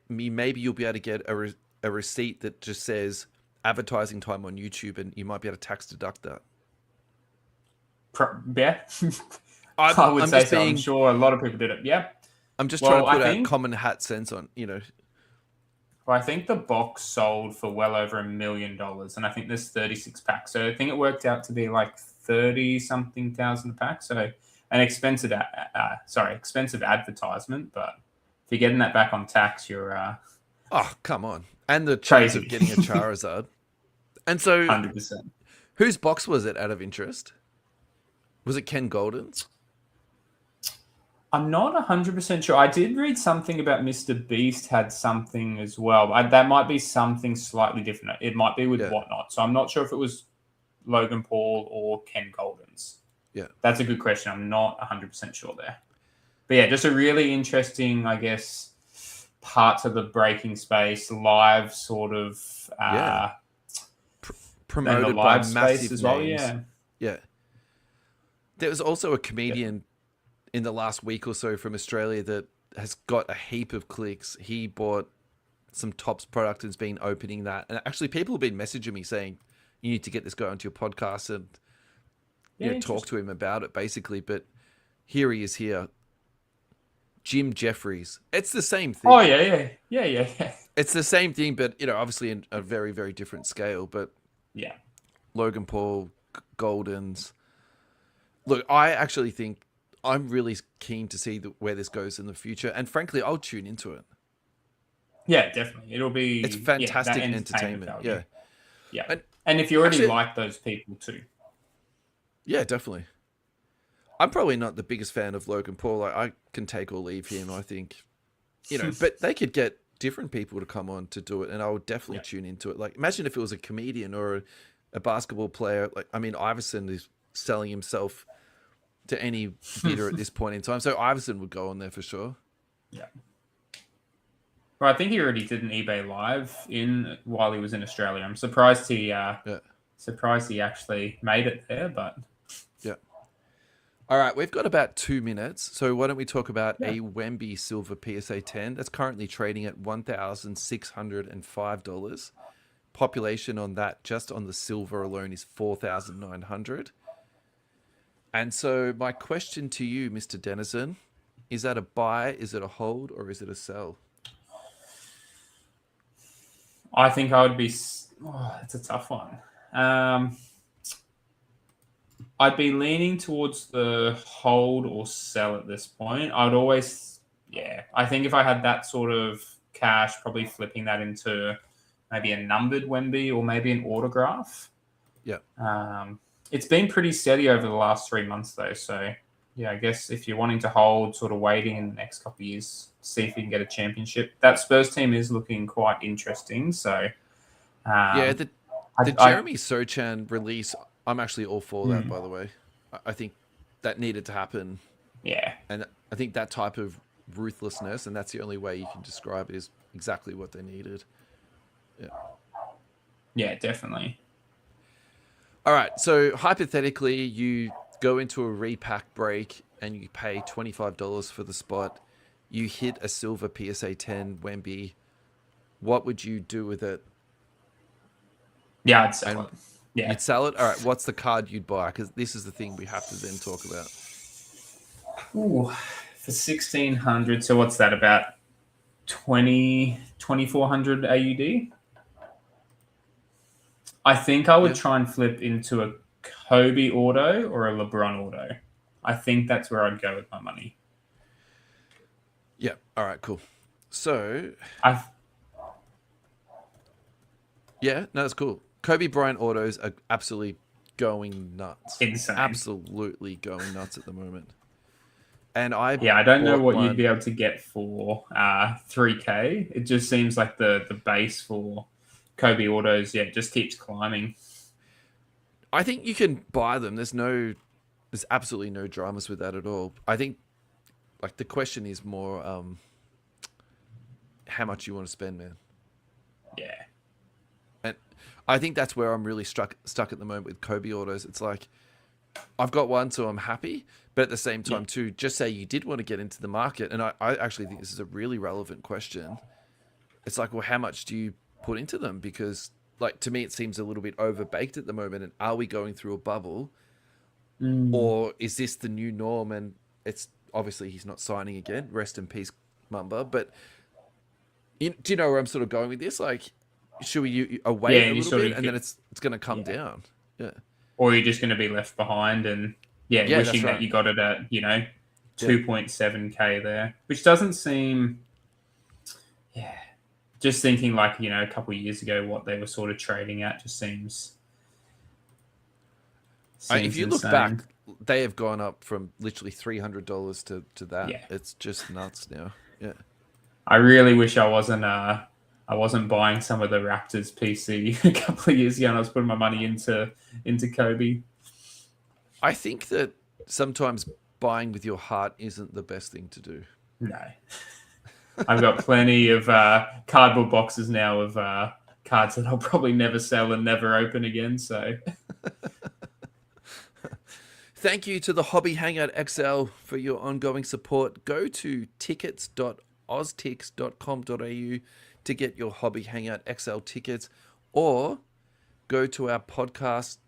maybe you'll be able to get a receipt that just says advertising time on YouTube, and you might be able to tax deduct that. Yeah. I would say so. I'm sure a lot of people did it. Yeah. I'm just trying to put a common hat sense on, Well, I think the box sold for well over $1 million, and I think there's 36 packs. So I think it worked out to be like 30-something thousand a pack. So an expensive advertisement, but if you're getting that back on tax, you're oh, come on. And the chance of getting a Charizard. And so 100%. Whose box was it out of interest? Was it Ken Golden's? I'm not 100% sure. I did read something about Mr. Beast had something as well. That might be something slightly different. It might be with Whatnot. So I'm not sure if it was Logan Paul or Ken Golden's. Yeah. That's a good question. I'm not 100% sure there. But yeah, just a really interesting, I guess, parts of the breaking space, live sort of promoted by massive as well. names. Yeah. There was also a comedian in the last week or so from Australia that has got a heap of clicks. He bought some Topps product and has been opening that. And actually people have been messaging me saying, you need to get this guy onto your podcast and talk to him about it, basically. But here he is here. Jim Jeffries. It's the same thing. Oh, yeah. It's the same thing, but, obviously in a very, very different scale. But yeah, Logan Paul, Goldens. Look, I actually think I'm really keen to see where this goes in the future. And frankly, I'll tune into it. Yeah, definitely. It's fantastic entertainment. Yeah. Yeah. And if you already like those people too. Yeah, definitely. I'm probably not the biggest fan of Logan Paul. I can take or leave him. I think, but they could get different people to come on to do it, and I would definitely tune into it. Like, imagine if it was a comedian or a basketball player. Like, I mean, Iverson is selling himself to any bidder at this point in time, so Iverson would go on there for sure. Yeah. Well, I think he already did an eBay Live while he was in Australia. I'm surprised he actually made it there, but. Yeah. All right, we've got about 2 minutes, so why don't we talk about a Wemby Silver PSA 10 that's currently trading at $1,605. Population on that, just on the silver alone, is 4,900. And so my question to you, Mr. Denison, is that a buy, is it a hold, or is it a sell? I think I would be... Oh, that's a tough one. I'd be leaning towards the hold or sell at this point. I would always... Yeah, I think if I had that sort of cash, probably flipping that into maybe a numbered Wemby or maybe an autograph. Yeah. It's been pretty steady over the last 3 months, though. So, yeah, I guess if you're wanting to hold, sort of waiting in the next couple of years, see if you can get a championship. That Spurs team is looking quite interesting. So, the Jeremy Sochan release, I'm actually all for that, by the way. I think that needed to happen. Yeah. And I think that type of ruthlessness, and that's the only way you can describe it, is exactly what they needed. Yeah. Yeah, definitely. All right. So hypothetically, you go into a repack break and you pay $25 for the spot. You hit a silver PSA 10 Wemby. What would you do with it? Yeah, I'd sell And it. Yeah. you'd sell it? All right. What's the card you'd buy? Because this is the thing we have to then talk about. Ooh, for 1,600. So what's that, about 2,400 AUD? I think I would try and flip into a Kobe auto or a LeBron auto. I think that's where I'd go with my money. Yeah. All right. Cool. So, yeah, no, that's cool. Kobe Bryant autos are absolutely going nuts. Insane. Absolutely going nuts at the moment. And I don't know what one... you'd be able to get for $3K. It just seems like the base for Kobe autos, just keeps climbing. I think you can buy them. There's absolutely no dramas with that at all. I think, like, the question is more how much you want to spend, man. Yeah. And I think that's where I'm really stuck at the moment with Kobe autos. It's like, I've got one, so I'm happy. But at the same time, too, just say you did want to get into the market. And I actually think this is a really relevant question. It's like, well, how much do you put into them? Because, like, to me, it seems a little bit overbaked at the moment. And are we going through a bubble? Or is this the new norm? And it's obviously he's not signing again. Rest in peace, Mamba. But do you know where I'm sort of going with this? Like, should we wait a little bit and then it's going to come down? Yeah. Or you're just going to be left behind and wishing that you got it at 2.7K there, which doesn't seem. Yeah. Just thinking like a couple of years ago, what they were sort of trading at just seems if you insane. look back, they have gone up from literally $300 to that. Yeah. It's just nuts now. Yeah. I really wish I wasn't buying some of the Raptors PC a couple of years ago, and I was putting my money into Kobe. I think that sometimes buying with your heart isn't the best thing to do. No. I've got plenty of cardboard boxes now of cards that I'll probably never sell and never open again. So, thank you to the Hobby Hangout XL for your ongoing support. Go to tickets.oztix.com.au to get your Hobby Hangout XL tickets, or go to our podcast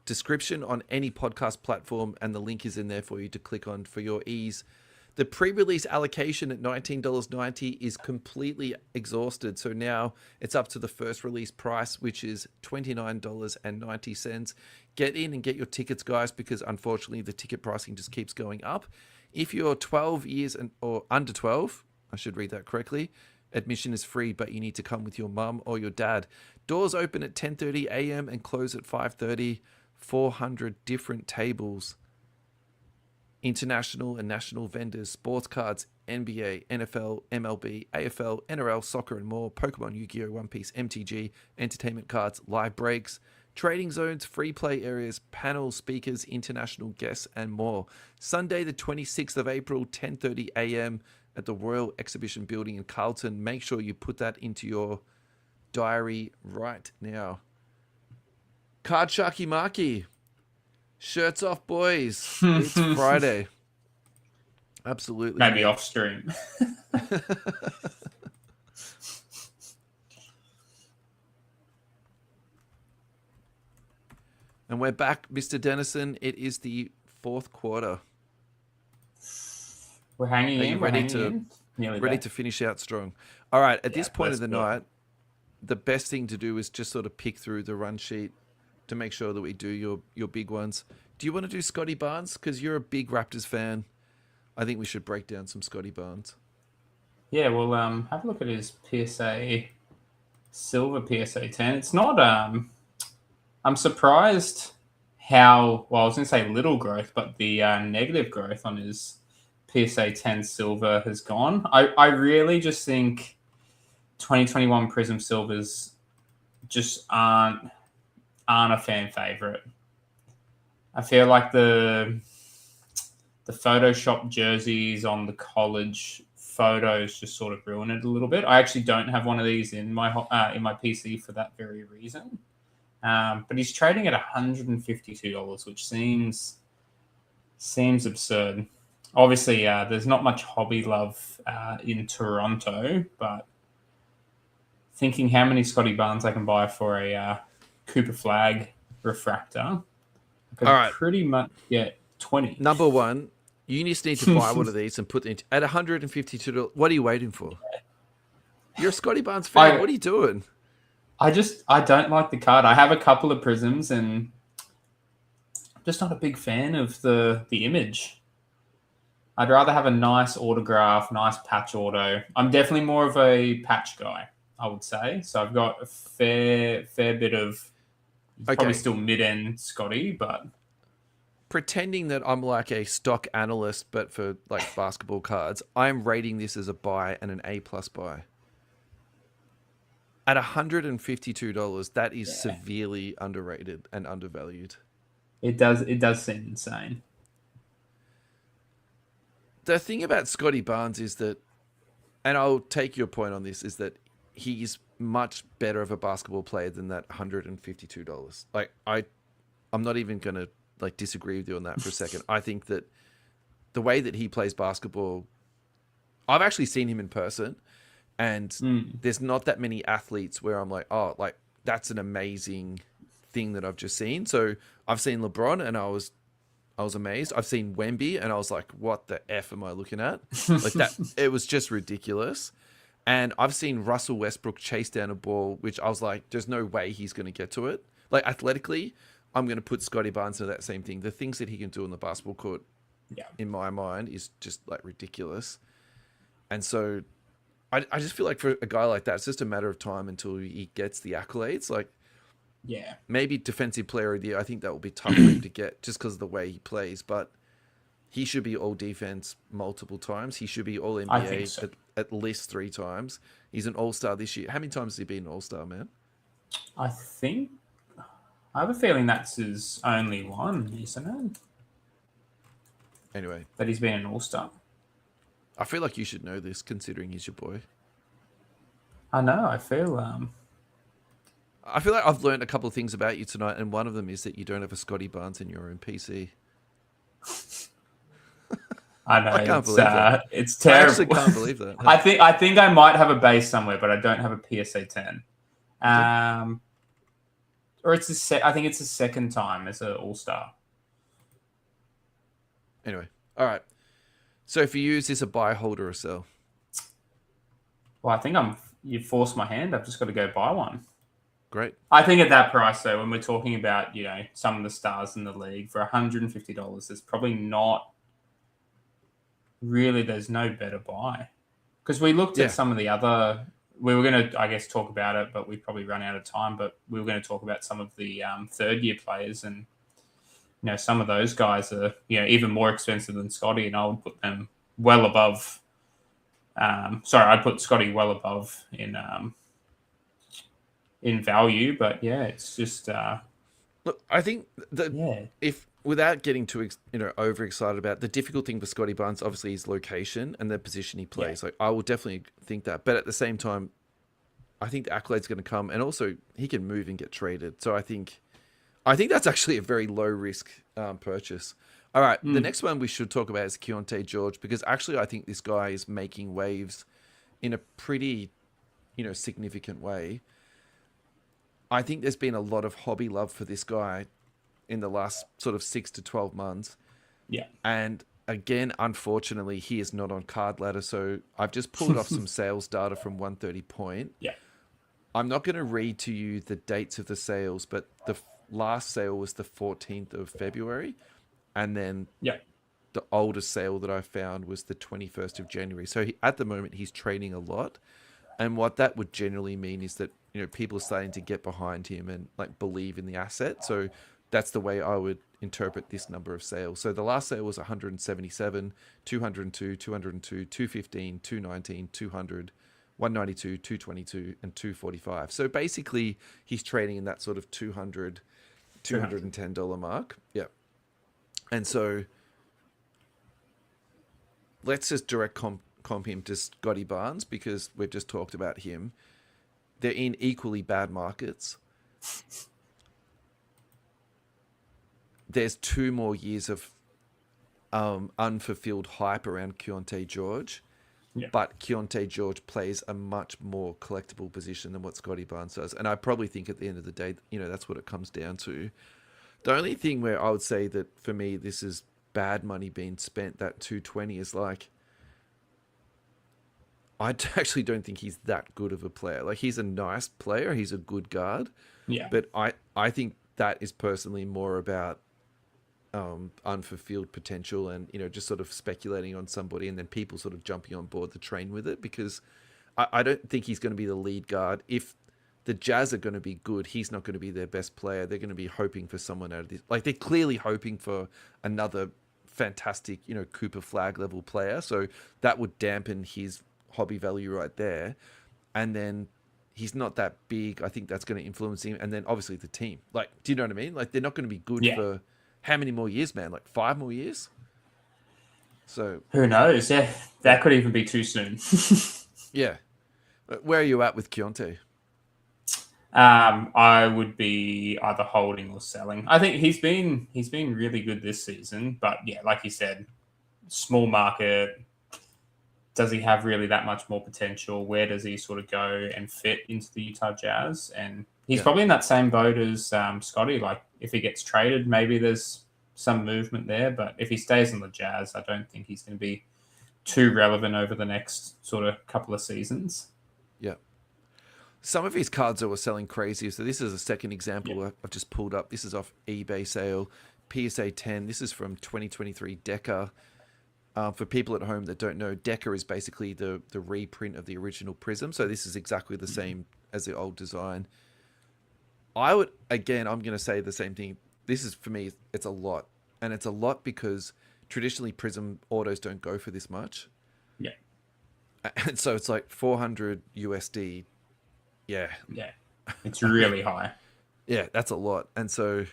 description on any podcast platform, and the link is in there for you to click on for your ease. The pre-release allocation at $19.90 is completely exhausted. So now it's up to the first release price, which is $29.90. Get in and get your tickets, guys, because unfortunately the ticket pricing just keeps going up. If you're 12 years or under 12, I should read that correctly, admission is free, but you need to come with your mum or your dad. Doors open at 10:30 a.m. and close at 5:30. 400 different tables. International and national vendors, sports cards, NBA, NFL, MLB, AFL, NRL, soccer and more, Pokemon, Yu-Gi-Oh!, One Piece, MTG, entertainment cards, live breaks, trading zones, free play areas, panels, speakers, international guests and more. Sunday the 26th of April, 10:30 a.m. at the Royal Exhibition Building in Carlton. Make sure you put that into your diary right now. Card Sharky Marky. Shirts off, boys. It's Friday. Absolutely. Maybe off stream. And we're back, Mr. Denison. It is the fourth quarter. We're hanging in. Ready to finish out strong. All right. At this point of the night, the best thing to do is just sort of pick through the run sheet to make sure that we do your big ones. Do you want to do Scotty Barnes? Because you're a big Raptors fan. I think we should break down some Scotty Barnes. Yeah, well, have a look at his PSA silver PSA 10. It's not. I'm surprised how I was going to say little growth, but the negative growth on his PSA 10 silver has gone. I really just think 2021 Prism Silvers just aren't a fan favorite. I feel like the the Photoshop jerseys on the college photos just sort of ruin it a little bit. I actually don't have one of these in my PC for that very reason. But he's trading at $152, which seems absurd. Obviously, there's not much hobby love in Toronto, but thinking how many Scotty Barnes I can buy for a Cooper Flag refractor, I could All right. pretty much get 20. Number one, you just need to buy one of these and put it at $152. What are you waiting for? You're a Scotty Barnes fan. What are you doing? I don't like the card. I have a couple of Prisms and I'm just not a big fan of the image. I'd rather have a nice autograph, nice patch auto. I'm definitely more of a patch guy, I would say. So I've got a fair bit of probably still mid-end Scotty, but pretending that I'm like a stock analyst, but for like basketball cards, I'm rating this as a buy and an A+ buy. At $152, that is severely underrated and undervalued. It does seem insane. The thing about Scotty Barnes is that, and I'll take your point on this, is that he's much better of a basketball player than that $152. Like I'm not even going to like disagree with you on that for a second. I think that the way that he plays basketball, I've actually seen him in person, and there's not that many athletes where I'm like, oh, like that's an amazing thing that I've just seen. So I've seen LeBron and I was amazed. I've seen Wemby and I was like, what the F am I looking at? Like that, it was just ridiculous. And I've seen Russell Westbrook chase down a ball, which I was like, there's no way he's going to get to it. Like athletically, I'm going to put Scotty Barnes into that same thing. The things that he can do on the basketball court, in my mind, is just like ridiculous. And so I just feel like for a guy like that, it's just a matter of time until he gets the accolades. Like, maybe defensive player of the year. I think that will be tough for him to get just because of the way he plays. But he should be all defense multiple times. He should be all NBA at least 3 times. He's an all-star this year. How many times has he been an all-star, man? I have a feeling that's his only one, isn't it? Anyway. That he's been an all-star. I feel like you should know this, considering he's your boy. I know. I feel like I've learned a couple of things about you tonight, and one of them is that you don't have a Scotty Barnes in your own PC. I know. I can't believe that. It's terrible. I actually can't believe that. I think I might have a base somewhere, but I don't have a PSA 10. Or it's I think it's the second time as an all-star. Anyway, all right. So for you, is this a buy, hold, or a sell? Well, I think you forced my hand. I've just got to go buy one. Great. I think at that price, though, when we're talking about, some of the stars in the league, for $150, there's probably not really, there's no better buy. Because we looked at some of the other, we were going to, I guess, talk about it, but we've probably run out of time, but we were going to talk about some of the third-year players, and some of those guys are, even more expensive than Scotty, and I would put them well above. I'd put Scotty well above in value, but it's just. Look, I think that if without getting too overexcited about the difficult thing for Scotty Barnes, obviously his location and the position he plays. Like I will definitely think that, but at the same time, I think the accolades going to come, and also he can move and get traded. So I think that's actually a very low risk purchase. All right, the next one we should talk about is Keontae George, because actually I think this guy is making waves in a pretty, significant way. I think there's been a lot of hobby love for this guy in the last sort of 6 to 12 months. Yeah. And again, unfortunately, he is not on Card Ladder. So I've just pulled off some sales data from 130 Point. Yeah. I'm not going to read to you the dates of the sales, but the last sale was the 14th of February. And then the oldest sale that I found was the 21st of January. So at the moment, he's trading a lot. And what that would generally mean is that, people are starting to get behind him and like believe in the asset. So that's the way I would interpret this number of sales. So the last sale was 177, 202, 202, 215, 219, 200, 192, 222, and 245. So basically, he's trading in that sort of $210 mark. Yeah. And so let's just direct comp him to Scotty Barnes because we've just talked about him. They're in equally bad markets. There's 2 more years of unfulfilled hype around Keontae George. Yeah. But Keontae George plays a much more collectible position than what Scotty Barnes does. And I probably think at the end of the day, that's what it comes down to. The only thing where I would say that for me, this is bad money being spent, that 220 is like, I actually don't think he's that good of a player. Like, he's a nice player. He's a good guard. Yeah. But I think that is personally more about unfulfilled potential and, just sort of speculating on somebody and then people sort of jumping on board the train with it, because I don't think he's going to be the lead guard. If the Jazz are going to be good, he's not going to be their best player. They're going to be hoping for someone out of this. Like, they're clearly hoping for another fantastic, Cooper Flag level player. So that would dampen his hobby value right there. And then he's not that big. I think that's going to influence him. And then obviously the team. Like, do you know what I mean? Like, they're not going to be good for how many more years, man? Like 5 more years? So who knows? Yeah, that could even be too soon. Yeah. Where are you at with Keontae? I would be either holding or selling. I think he's been really good this season, but yeah, like you said, small market. Does he have really that much more potential? Where does he sort of go and fit into the Utah Jazz? And he's probably in that same boat as Scotty. Like, if he gets traded, maybe there's some movement there. But if he stays on the Jazz, I don't think he's going to be too relevant over the next sort of couple of seasons. Yeah. Some of his cards that were selling crazy. So this is a second example I've just pulled up. This is off eBay sale. PSA 10. This is from 2023 Deca. For people at home that don't know, Deca is basically the reprint of the original Prism. So this is exactly the same as the old design. I'm going to say the same thing. This is, for me, it's a lot. And it's a lot because traditionally Prism autos don't go for this much. Yeah. And so it's like 400 USD. Yeah. Yeah. It's really high. Yeah, that's a lot. And so,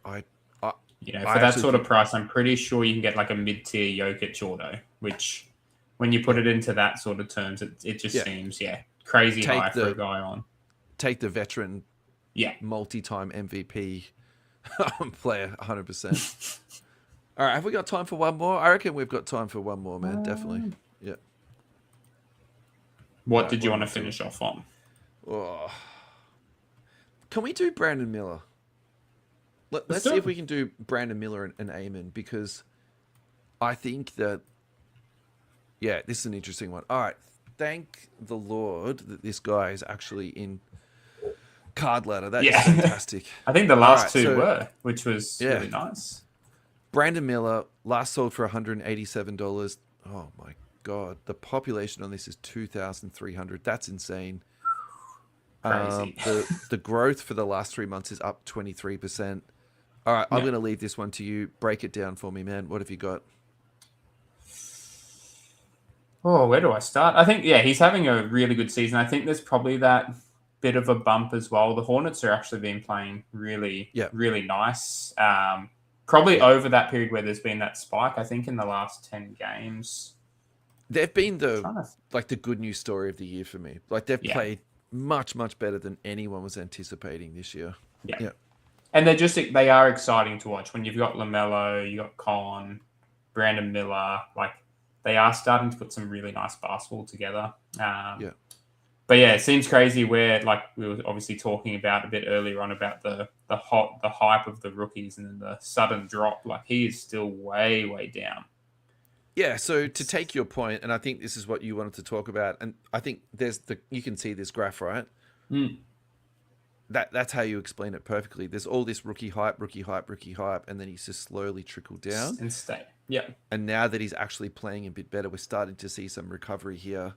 for that sort of price, I'm pretty sure you can get like a mid-tier Jokic auto, which when you put it into that sort of terms, it just seems, crazy high for a guy on. Take the veteran, multi-time MVP player, 100%. All right, have we got time for one more? I reckon we've got time for one more, man. Definitely. Yeah. What did you want to finish off on? Oh. Can we do Brandon Miller? Let's see if we can do Brandon Miller and Eamon, because I think that, this is an interesting one. All right. Thank the Lord that this guy is actually in Card Ladder. That is fantastic. I think the last two were, which was really nice. Brandon Miller, last sold for $187. Oh, my God. The population on this is 2,300. That's insane. Crazy. The growth for the last 3 months is up 23%. All right, I'm going to leave this one to you. Break it down for me, man. What have you got? Oh, where do I start? I think, he's having a really good season. I think there's probably that bit of a bump as well. The Hornets are actually been playing really, really nice. Probably over that period where there's been that spike, I think, in the last 10 games. They've been the good news story of the year for me. Like, they've played much, much better than anyone was anticipating this year. Yeah. And they are exciting to watch. When you've got LaMelo, you got Con, Brandon Miller, like, they are starting to put some really nice basketball together. But it seems crazy where, like, we were obviously talking about a bit earlier on about the hype of the rookies and then the sudden drop. Like, he is still way, way down. Yeah, so to take your point, and I think this is what you wanted to talk about, and I think you can see this graph, right? That's how you explain it perfectly. There's all this rookie hype, and then he's just slowly trickled down. And stay. Yeah. And now that he's actually playing a bit better, we're starting to see some recovery here.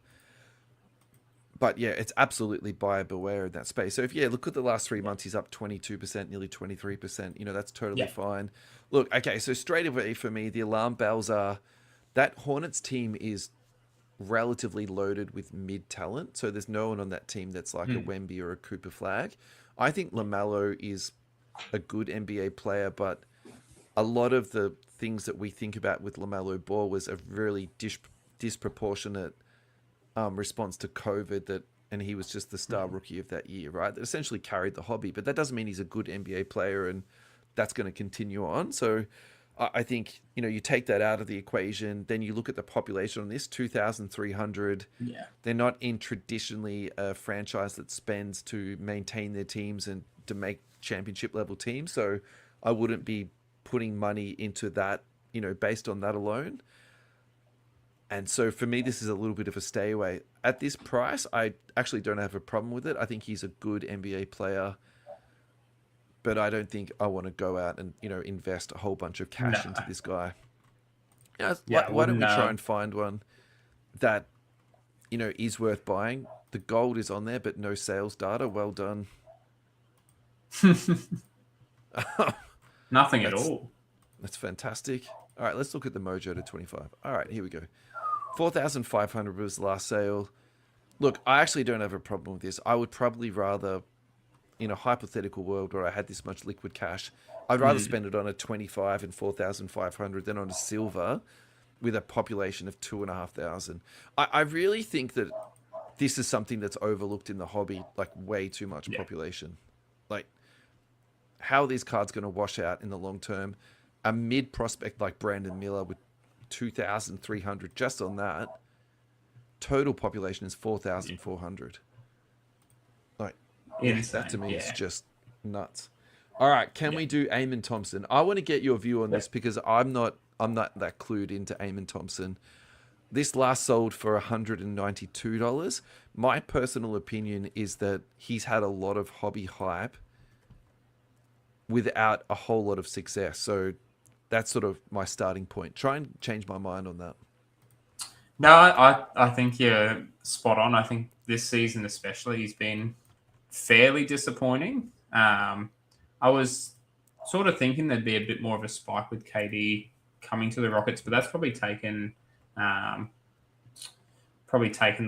But it's absolutely buyer beware in that space. So if look at the last 3 months, he's up 22%, nearly 23%. That's totally fine. Look, okay, so straight away for me, the alarm bells are that Hornets team is relatively loaded with mid talent. So there's no one on that team that's like a Wemby or a Cooper Flag. I think LaMelo is a good NBA player, but a lot of the things that we think about with LaMelo Ball was a really disproportionate response to COVID, and he was just the star rookie of that year, right? That essentially carried the hobby, but that doesn't mean he's a good NBA player, and that's going to continue on. So I think, you take that out of the equation, then you look at the population on this, 2,300. Yeah. They're not in traditionally a franchise that spends to maintain their teams and to make championship level teams. So I wouldn't be putting money into that, based on that alone. And so for me, this is a little bit of a stay away. At this price, I actually don't have a problem with it. I think he's a good NBA player, but I don't think I want to go out and, invest a whole bunch of cash into this guy. Why don't we try and find one that, is worth buying? The gold is on there, but no sales data. Well done. Nothing at all. That's fantastic. All right, let's look at the Mojo to 25. All right, here we go. 4,500 was the last sale. Look, I actually don't have a problem with this. I would probably rather, in a hypothetical world where I had this much liquid cash, I'd rather spend it on a 25 and 4,500 than on a silver with a population of 2,500. I really think that this is something that's overlooked in the hobby, like way too much population. Like, how are these cards going to wash out in the long term? A mid prospect like Brandon Miller with 2,300 just on that. Total population is 4,400. Like, that to me is just nuts. All right, can we do Eamon Thompson? I want to get your view on this because I'm not that clued into Eamon Thompson. This last sold for $192. My personal opinion is that he's had a lot of hobby hype without a whole lot of success. So that's sort of my starting point. Try and change my mind on that. No, I think you're spot on. I think this season especially, he's been fairly disappointing. I was sort of thinking there'd be a bit more of a spike with KD coming to the Rockets, but that's probably taken the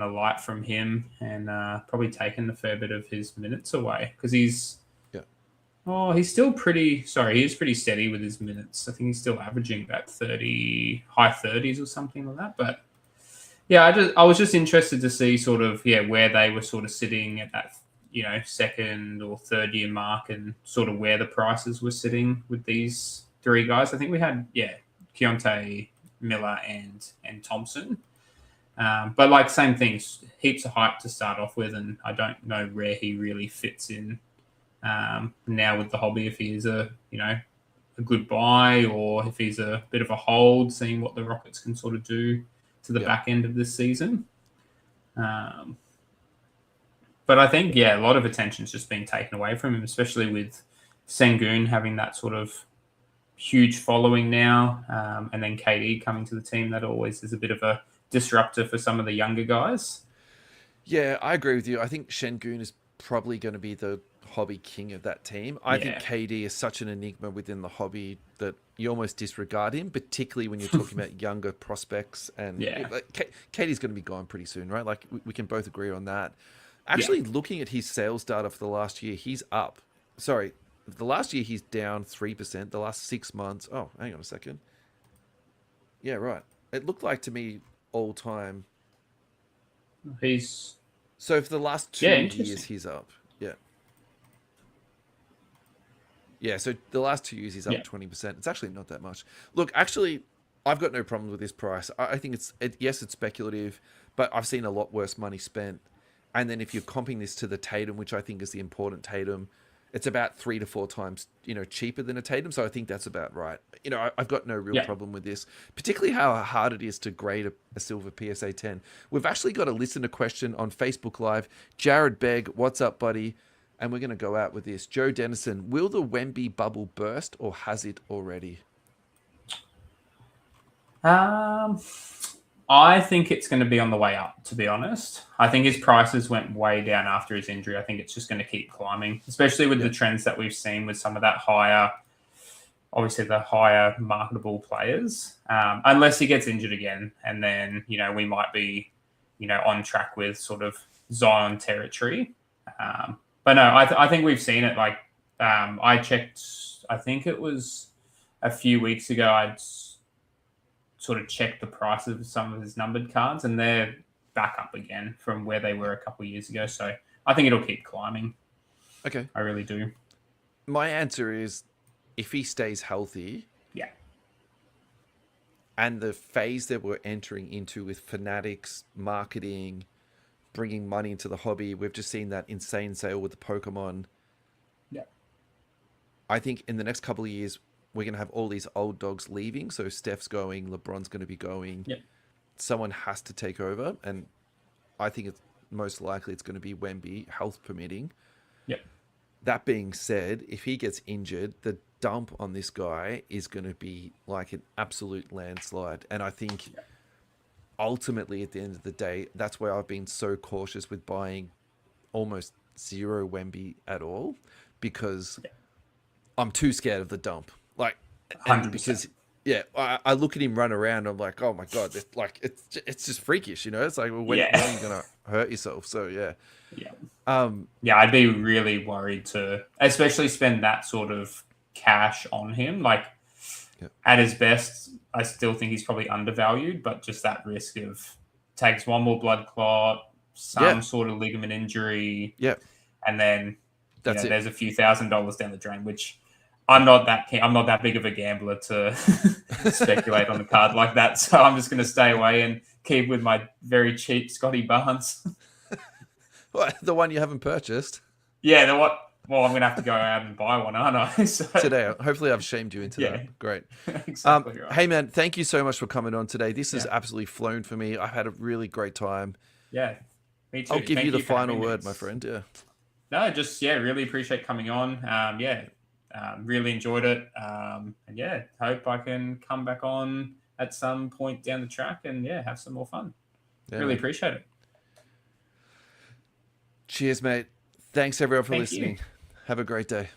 light from him and probably taken a fair bit of his minutes away because he's still he is pretty steady with his minutes. I think he's still averaging about high 30s or something like that. But yeah, I was just interested to see sort of where they were sort of sitting at that second or third year mark and sort of where the prices were sitting with these three guys. I think we had Keontae, Miller, and Thompson. But like same things, heaps of hype to start off with, and I don't know where he really fits in now with the hobby, if he is a good buy or if he's a bit of a hold, seeing what the Rockets can sort of do to the back end of this season. But I think, a lot of attention's just been taken away from him, especially with Sengun having that sort of huge following now, and then KD coming to the team. That always is a bit of a disruptor for some of the younger guys. Yeah, I agree with you. I think Sengun is probably going to be the hobby king of that team. I think KD is such an enigma within the hobby that you almost disregard him, particularly when you're talking about younger prospects. And KD's going to be gone pretty soon, right? Like we can both agree on that. Actually, looking at his sales data for the last year, he's up. Sorry, the last year he's down 3%. The last 6 months. Oh, hang on a second. Yeah, right. It looked like to me all time. So for the last 2 years, he's up. Yeah. Yeah, so the last 2 years, he's up 20%. It's actually not that much. Look, actually, I've got no problem with this price. I think it's speculative, but I've seen a lot worse money spent. And then if you're comping this to the Tatum, which I think is the important Tatum, it's about 3 to 4 times, cheaper than a Tatum. So I think that's about right. I've got no real problem with this, particularly how hard it is to grade a silver PSA 10. We've actually got a listener question on Facebook Live. Jared Begg, what's up, buddy? And we're going to go out with this. Joe Denison, will the Wemby bubble burst or has it already? I think it's going to be on the way up, to be honest. I think his prices went way down after his injury. I think it's just going to keep climbing, especially with the trends that we've seen with some of that obviously the higher marketable players, unless he gets injured again. And then, we might be, on track with sort of Zion territory. But no, I think we've seen it. Like I checked, I think it was a few weeks ago, I'd sort of checked the prices of some of his numbered cards, and they're back up again from where they were a couple of years ago. So I think it'll keep climbing. Okay. I really do. My answer is, if he stays healthy, Yeah. and the phase that we're entering into with fanatics, marketing, bringing money into the hobby, we've just seen that insane sale with the Pokemon. Yeah. I think in the next couple of years, we're going to have all these old dogs leaving. So Steph's going, LeBron's going to be going. Yeah. Someone has to take over. And I think it's most likely it's going to be Wemby, health permitting. Yeah. That being said, if he gets injured, the dump on this guy is going to be like an absolute landslide. And I think ultimately, at the end of the day, that's where I've been so cautious with buying almost zero Wemby at all, because I'm too scared of the dump. Like, 100%. because I look at him run around, I'm like, oh my god, it's just freakish, you know. It's like, well, when are you gonna hurt yourself? So yeah. I'd be really worried to, especially spend that sort of cash on him. Like, at his best, I still think he's probably undervalued, but just that risk of takes one more blood clot, some sort of ligament injury, and then there's a few $1,000s down the drain, which I'm not that keen. I'm not that big of a gambler to speculate on the card like that. So I'm just going to stay away and keep with my very cheap Scotty Barnes. What, the one you haven't purchased? Yeah, well, I'm going to have to go out and buy one, aren't I? So, today. Hopefully I've shamed you into that. Great. Exactly right. Hey, man, thank you so much for coming on today. This has absolutely flown for me. I've had a really great time. Yeah, me too. I'll give you the final word, my friend. Yeah. No, just, really appreciate coming on. Really enjoyed it. And hope I can come back on at some point down the track and have some more fun. Really appreciate it. Cheers, mate. Thanks everyone for Thank listening. you. Have a great day.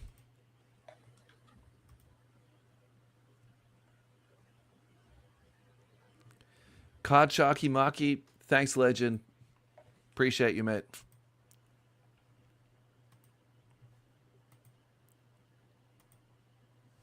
Card Sharky Marky, thanks, legend. Appreciate you, mate.